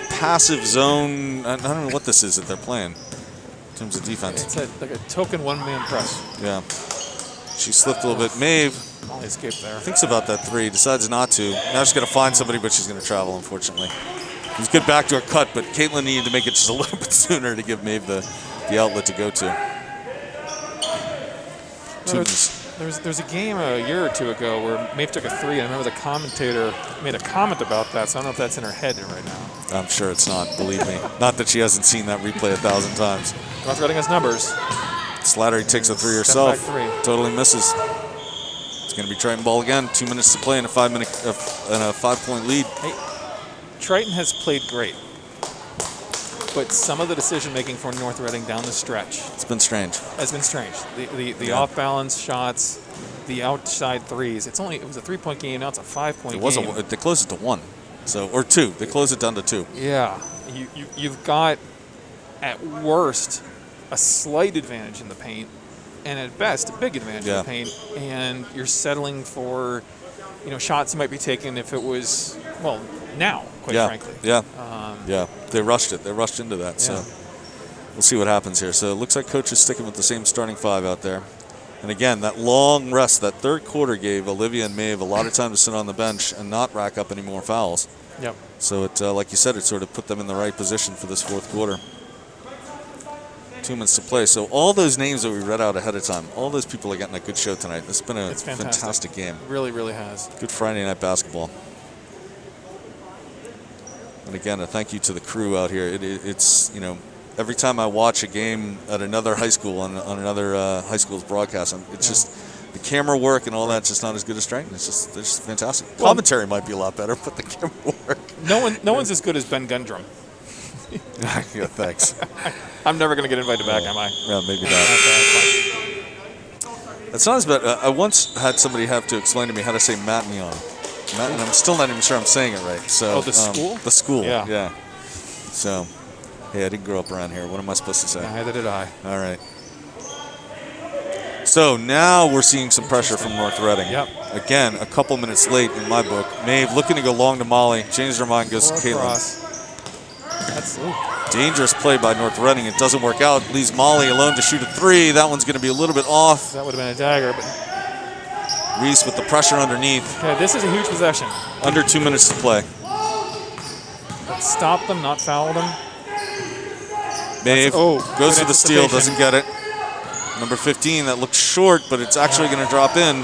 passive zone. I don't know what this is that they're playing in terms of defense. It's like a token one-man press. Yeah. She slipped a little bit. Maeve Molly escaped there. thinks about that three, decides not to. Now she's going to find somebody, but she's going to travel, unfortunately. It was good backdoor cut, but Caitlin needed to make it just a little bit sooner to give Maeve the outlet to go to. There's a game a year or two ago where Maeve took a three, and I remember the commentator made a comment about that, so I don't know if that's in her head right now. I'm sure it's not, believe me. Not that she hasn't seen that replay 1,000 times. North Reading has numbers. Slattery takes a three herself. Three. Totally misses. It's going to be Triton ball again. 2 minutes to play and a 5-point lead. Hey, Triton has played great, but some of the decision-making for North Reading down the stretch It's been strange. has been strange. The off-balance shots, the outside threes. It was a 3-point game. Now it's a 5-point game. They closed it to 1, or 2. They closed it down to 2. Yeah, you've got at worst a slight advantage in the paint, and at best a big advantage in the paint, and you're settling for shots you might be taking if it was now, quite frankly. Yeah. They rushed it. They rushed into that. So we'll see what happens here. So it looks like coach is sticking with the same starting 5 out there. And again, that long rest, that third quarter gave Olivia and Maeve a lot of time to sit on the bench and not rack up any more fouls. Yep. So it, like you said, it sort of put them in the right position for this fourth quarter. 2 minutes to play. So all those names that we read out ahead of time, all those people are getting a good show tonight. It's been a fantastic game. It really, really has. Good Friday night basketball. And again, a thank you to the crew out here. It's every time I watch a game at another high school on another high school's broadcast, it's just the camera work and all that's just not as good as Triton. It's just fantastic. Commentary might be a lot better, but the camera work. No one's as good as Ben Gundrum. Yeah, thanks. I'm never going to get invited back, am I? Yeah, maybe not. It's not as bad. I once had somebody have to explain to me how to say Matneon. And I'm still not even sure I'm saying it right. So, the school? The school, yeah. So, hey, I didn't grow up around here. What am I supposed to say? Neither did I. All right. So now we're seeing some pressure from North Reading. Yep. Again, a couple minutes late in my book. Maeve looking to go long to Molly. Changed her mind, goes to Caitlin. Dangerous play by North Reading. It doesn't work out. Leaves Molly alone to shoot a three. That one's going to be a little bit off. That would have been a dagger. But Reese with the pressure underneath. Okay, this is a huge possession. Under 2 minutes to play. Let's stop them, not foul them. Maeve goes for the steal, doesn't get it. Number 15, that looks short, but it's actually going to drop in.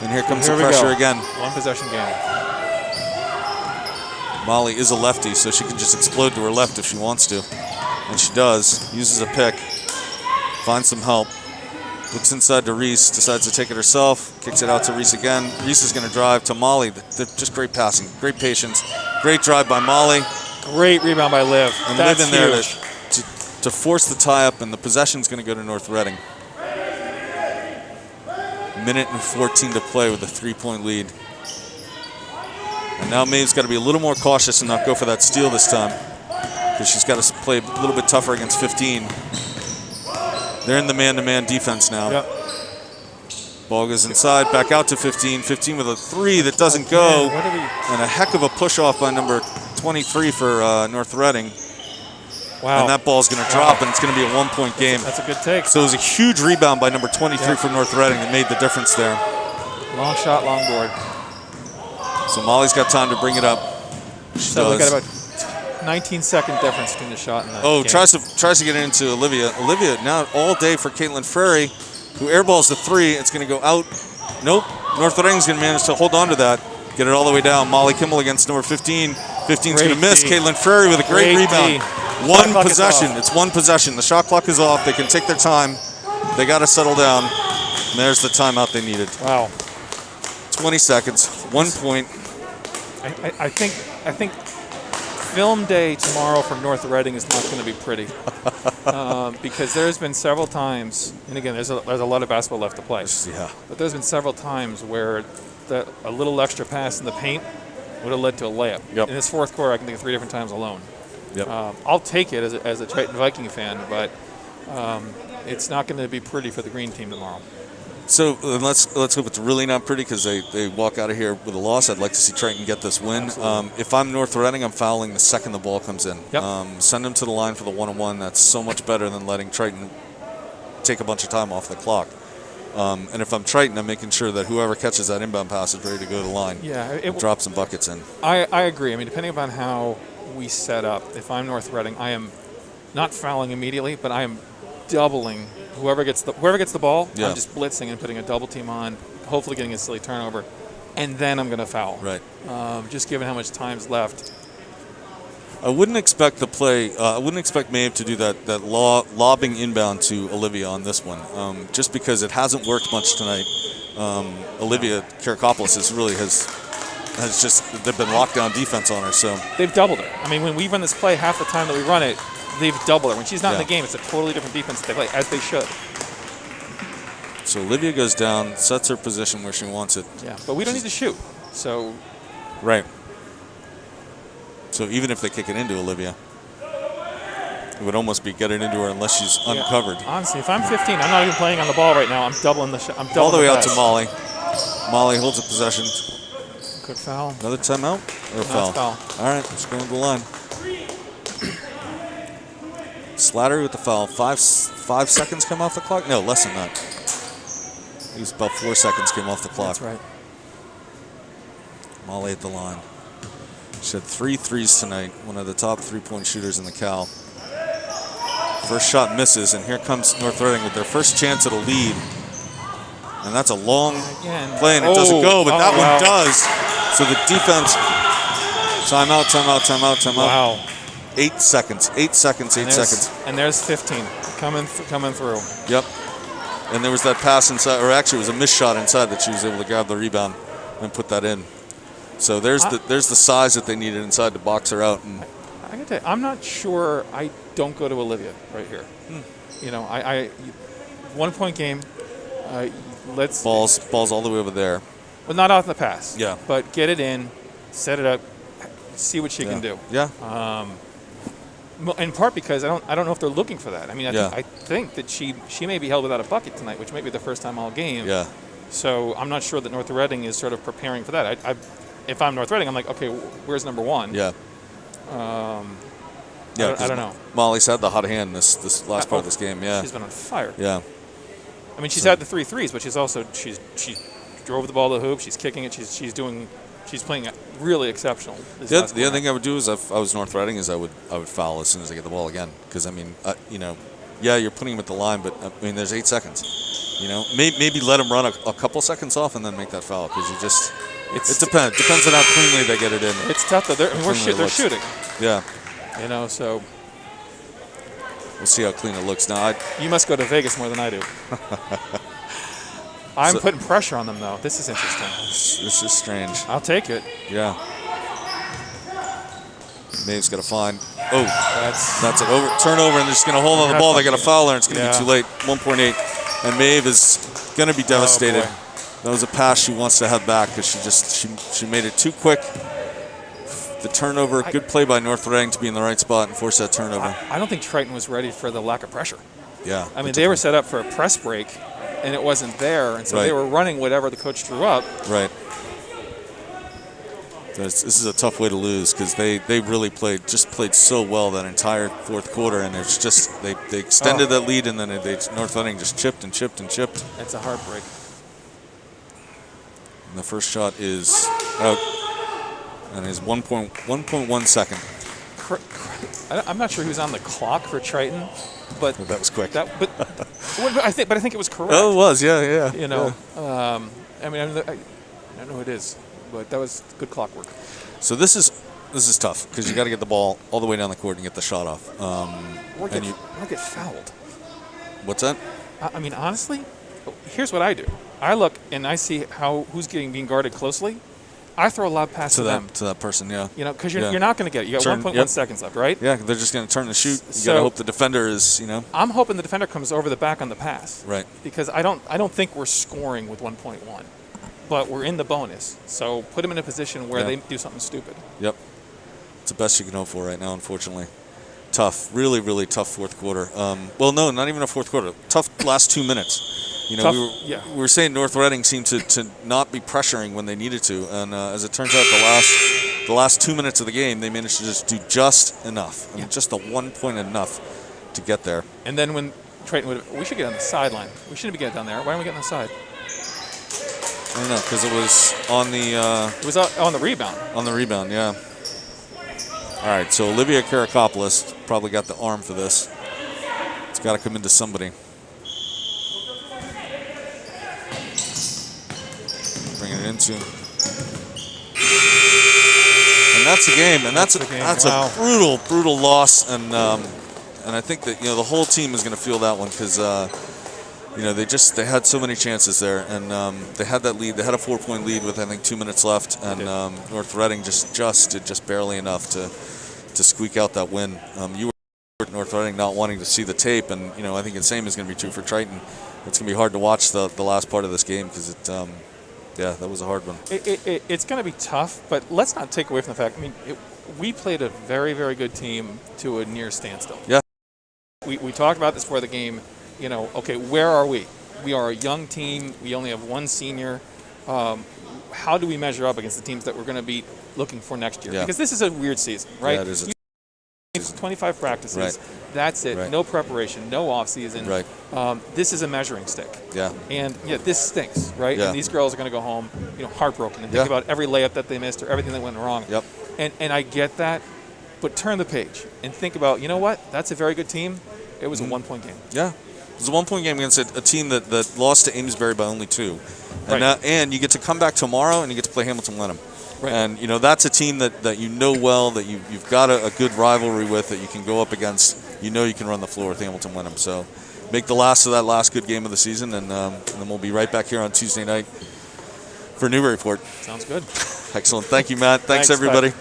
And here comes the pressure again. One possession game. Molly is a lefty, so she can just explode to her left if she wants to. And she does. Uses a pick. Finds some help. Looks inside to Reese. Decides to take it herself. Kicks it out to Reese again. Reese is going to drive to Molly. Just great passing. Great patience. Great drive by Molly. Great rebound by Liv. And Liv in there to force the tie-up, and the possession's going to go to North Reading. Minute and 14 to play with a 3-point lead. And now Maeve's got to be a little more cautious and not go for that steal this time, because she's got to play a little bit tougher against 15. They're in the man-to-man defense now. Yep. Ball goes inside, back out to 15. 15 with a three that doesn't go. And a heck of a push-off by number 23 for North Reading. Wow. And that ball's going to drop, and it's going to be a 1-point game. That's a good take. So it was a huge rebound by number 23 for North Reading that made the difference there. Long shot, long board. So Molly's got time to bring it up. She does. We got about 19-second difference between the shot and the game. Tries to get it into Olivia. Olivia now all day for Caitlin Frary, who airballs the three. It's going to go out. Nope. North Reading's going to manage to hold on to that. Get it all the way down. Molly Kimmel against number 15. 15's going to miss. Caitlin Frary with a great rebound. One possession. It's one possession. The shot clock is off. They can take their time. They got to settle down. And there's the timeout they needed. Wow. 20 seconds. 1 point. I think film day tomorrow for North Reading is not going to be pretty because there's been several times, and again, there's a lot of basketball left to play. Yeah. But there's been several times where a little extra pass in the paint would have led to a layup. Yep. In this fourth quarter, I can think of 3 different times alone. Yep. I'll take it as a Triton Viking fan, but it's not going to be pretty for the green team tomorrow. So let's hope it's really not pretty because they walk out of here with a loss. I'd like to see Triton get this win. If I'm North Reading, I'm fouling the second the ball comes in. Yep. Send them to the line for the 1-on-1. That's so much better than letting Triton take a bunch of time off the clock. And if I'm Triton, I'm making sure that whoever catches that inbound pass is ready to go to the line. Yeah, drop some buckets in. I agree. I mean, depending upon how we set up, if I'm North Reading, I am not fouling immediately, but I am doubling whoever gets the ball. Yeah. I'm just blitzing and putting a double team on, hopefully getting a silly turnover, and then I'm going to foul. Right. Just given how much time's left. I wouldn't expect the play. I wouldn't expect Maeve to do that lobbing inbound to Olivia on this one, just because it hasn't worked much tonight. Olivia Karakopoulos has just they've been lockdown defense on her. So they've doubled her. I mean, when we run this play, half the time that we run it, they've doubled her. When she's not in the game, it's a totally different defense that they play, as they should. So Olivia goes down, sets her position where she wants it. Yeah, but we don't need to shoot. So right. So even if they kick it into Olivia, it would almost be get it into her unless she's uncovered. Honestly, if I'm 15, I'm not even playing on the ball right now. I'm doubling the shot. I'm doubling all the way out pass. to Molly. Molly holds a possession. Good foul. Another timeout or a foul? Foul. All right, let's go to the line. Slattery with the foul. 5 seconds come off the clock? No, less than that. I think it's about 4 seconds came off the clock. That's right. Molly at the line. She had 3 threes tonight, one of the top 3-point shooters in the Cal. First shot misses, and here comes North Reading with their first chance at a lead. And that's a long play, and it doesn't go, but that one does. So the defense, timeout. Wow. 8 seconds. And there's 15 coming through. Yep. And there was that pass inside, or actually it was a missed shot inside that she was able to grab the rebound and put that in. So there's the size that they needed inside to box her out. And I gotta tell you, I'm not sure I don't go to Olivia right here. You know, I 1 point game. Let's balls all the way over there. Well, not off the pass. Yeah. But get it in, set it up, see what she can do. Yeah. In part because I don't know if they're looking for that. I mean, Yeah. I think that she may be held without a bucket tonight, which may be the first time all game. Yeah. So I'm not sure that North Reading is sort of preparing for that. If I'm North Reading, I'm like, okay, where's number one? Yeah. I don't know. Molly's had the hot hand this last part of this game. Yeah. She's been on fire. Yeah. I mean, she's had the 3 threes, but she's also she drove the ball to the hoop. She's kicking it. She's playing really exceptional. The other thing I would do is if I was North Reading is I would foul as soon as I get the ball again, because I mean you're putting him at the line, but I mean there's 8 seconds. You know, maybe let him run a couple seconds off and then make that foul, because it depends on how cleanly they get it in. It's tough though. They're shooting. Yeah. You know, so we'll see how clean it looks. Now you must go to Vegas more than I do. I'm putting pressure on them though. This is interesting. This is strange. I'll take it. Yeah. Maeve's got to find. Oh, that's an turnover, and they're just going to hold on the ball. They got to foul her, and it's going to be too late. 1.8, and Maeve is going to be devastated. That was a pass she wants to have back because she made it too quick. The turnover, good play by North Reading to be in the right spot and force that turnover. I don't think Triton was ready for the lack of pressure. Yeah. I mean, they were set up for a press break, and it wasn't there, and so they were running whatever the coach drew up. Right. This is a tough way to lose, because they really played so well that entire fourth quarter, and it's just they extended that lead, and then North Reading just chipped and chipped and chipped. It's a heartbreak. And the first shot is out, and is 1.1 second. I'm not sure who's on the clock for Triton, but that was quick. But I think it was correct. Oh, it was, yeah. You know, I mean, I don't know who it is, but that was good clock work. So this is tough, because you got to get the ball all the way down the court and get the shot off. Or get fouled. What's that? I mean, honestly, here's what I do. I look and I see who's being guarded closely, I throw a lob pass to them. To that person, yeah. You know, because you're not going to get it. You got 1.1 seconds left, right? Yeah, they're just going to turn and shoot. You So- got to hope the defender is, you know. I'm hoping the defender comes over the back on the pass. Right. Because I don't think we're scoring with 1.1, but we're in the bonus. So put them in a position where they do something stupid. Yep. It's the best you can hope for right now, unfortunately. Tough, really, really tough fourth quarter. Well, no, not even a fourth quarter. Tough last 2 minutes. You know, we were saying North Reading seemed to not be pressuring when they needed to, and as it turns out, the last 2 minutes of the game, they managed to just do just enough. I mean, just the 1 point enough to get there. And then when Triton we should get on the sideline. We shouldn't be getting down there. Why aren't we getting on the side? I don't know, because it was on the... it was on the rebound. On the rebound, yeah. All right, so Olivia Karakopoulos probably got the arm for this. It's got to come into somebody. Bringing it into. And that's the game. And that's a brutal loss. And I think that, you know, the whole team is going to feel that one because you know, they had so many chances there, and they had that lead. They had a 4-point lead with I think 2 minutes left, and North Reading just did barely enough to squeak out that win. You were at North Reading not wanting to see the tape, and you know I think the same is going to be true for Triton. It's going to be hard to watch the last part of this game because that was a hard one. It's going to be tough, but let's not take away from the fact. I mean, we played a very, very good team to a near standstill. Yeah. We talked about this before the game. You know, okay, where are we? We are a young team. We only have one senior. How do we measure up against the teams that we're going to be looking for next year? Yeah. Because this is a weird season, right? Yeah, it is. 25 practices. Right. That's it. Right. No preparation. No off season. Right. This is a measuring stick. Yeah. And this stinks, right? Yeah. And these girls are going to go home, you know, heartbroken and think about every layup that they missed or everything that went wrong. Yep. And I get that, but turn the page and think about, you know what? That's a very good team. It was a 1-point game. Yeah. It was a 1-point game against a team that lost to Amesbury by only 2. And, Right. And you get to come back tomorrow and you get to play Hamilton Wenham. Right. And, you know, that's a team that you know well, that you've got a good rivalry with, that you can go up against. You know you can run the floor with Hamilton Wenham. So make the last of that last good game of the season, and then we'll be right back here on Tuesday night for Newburyport. Sounds good. Excellent. Thank you, Matt. Thanks everybody. Bye.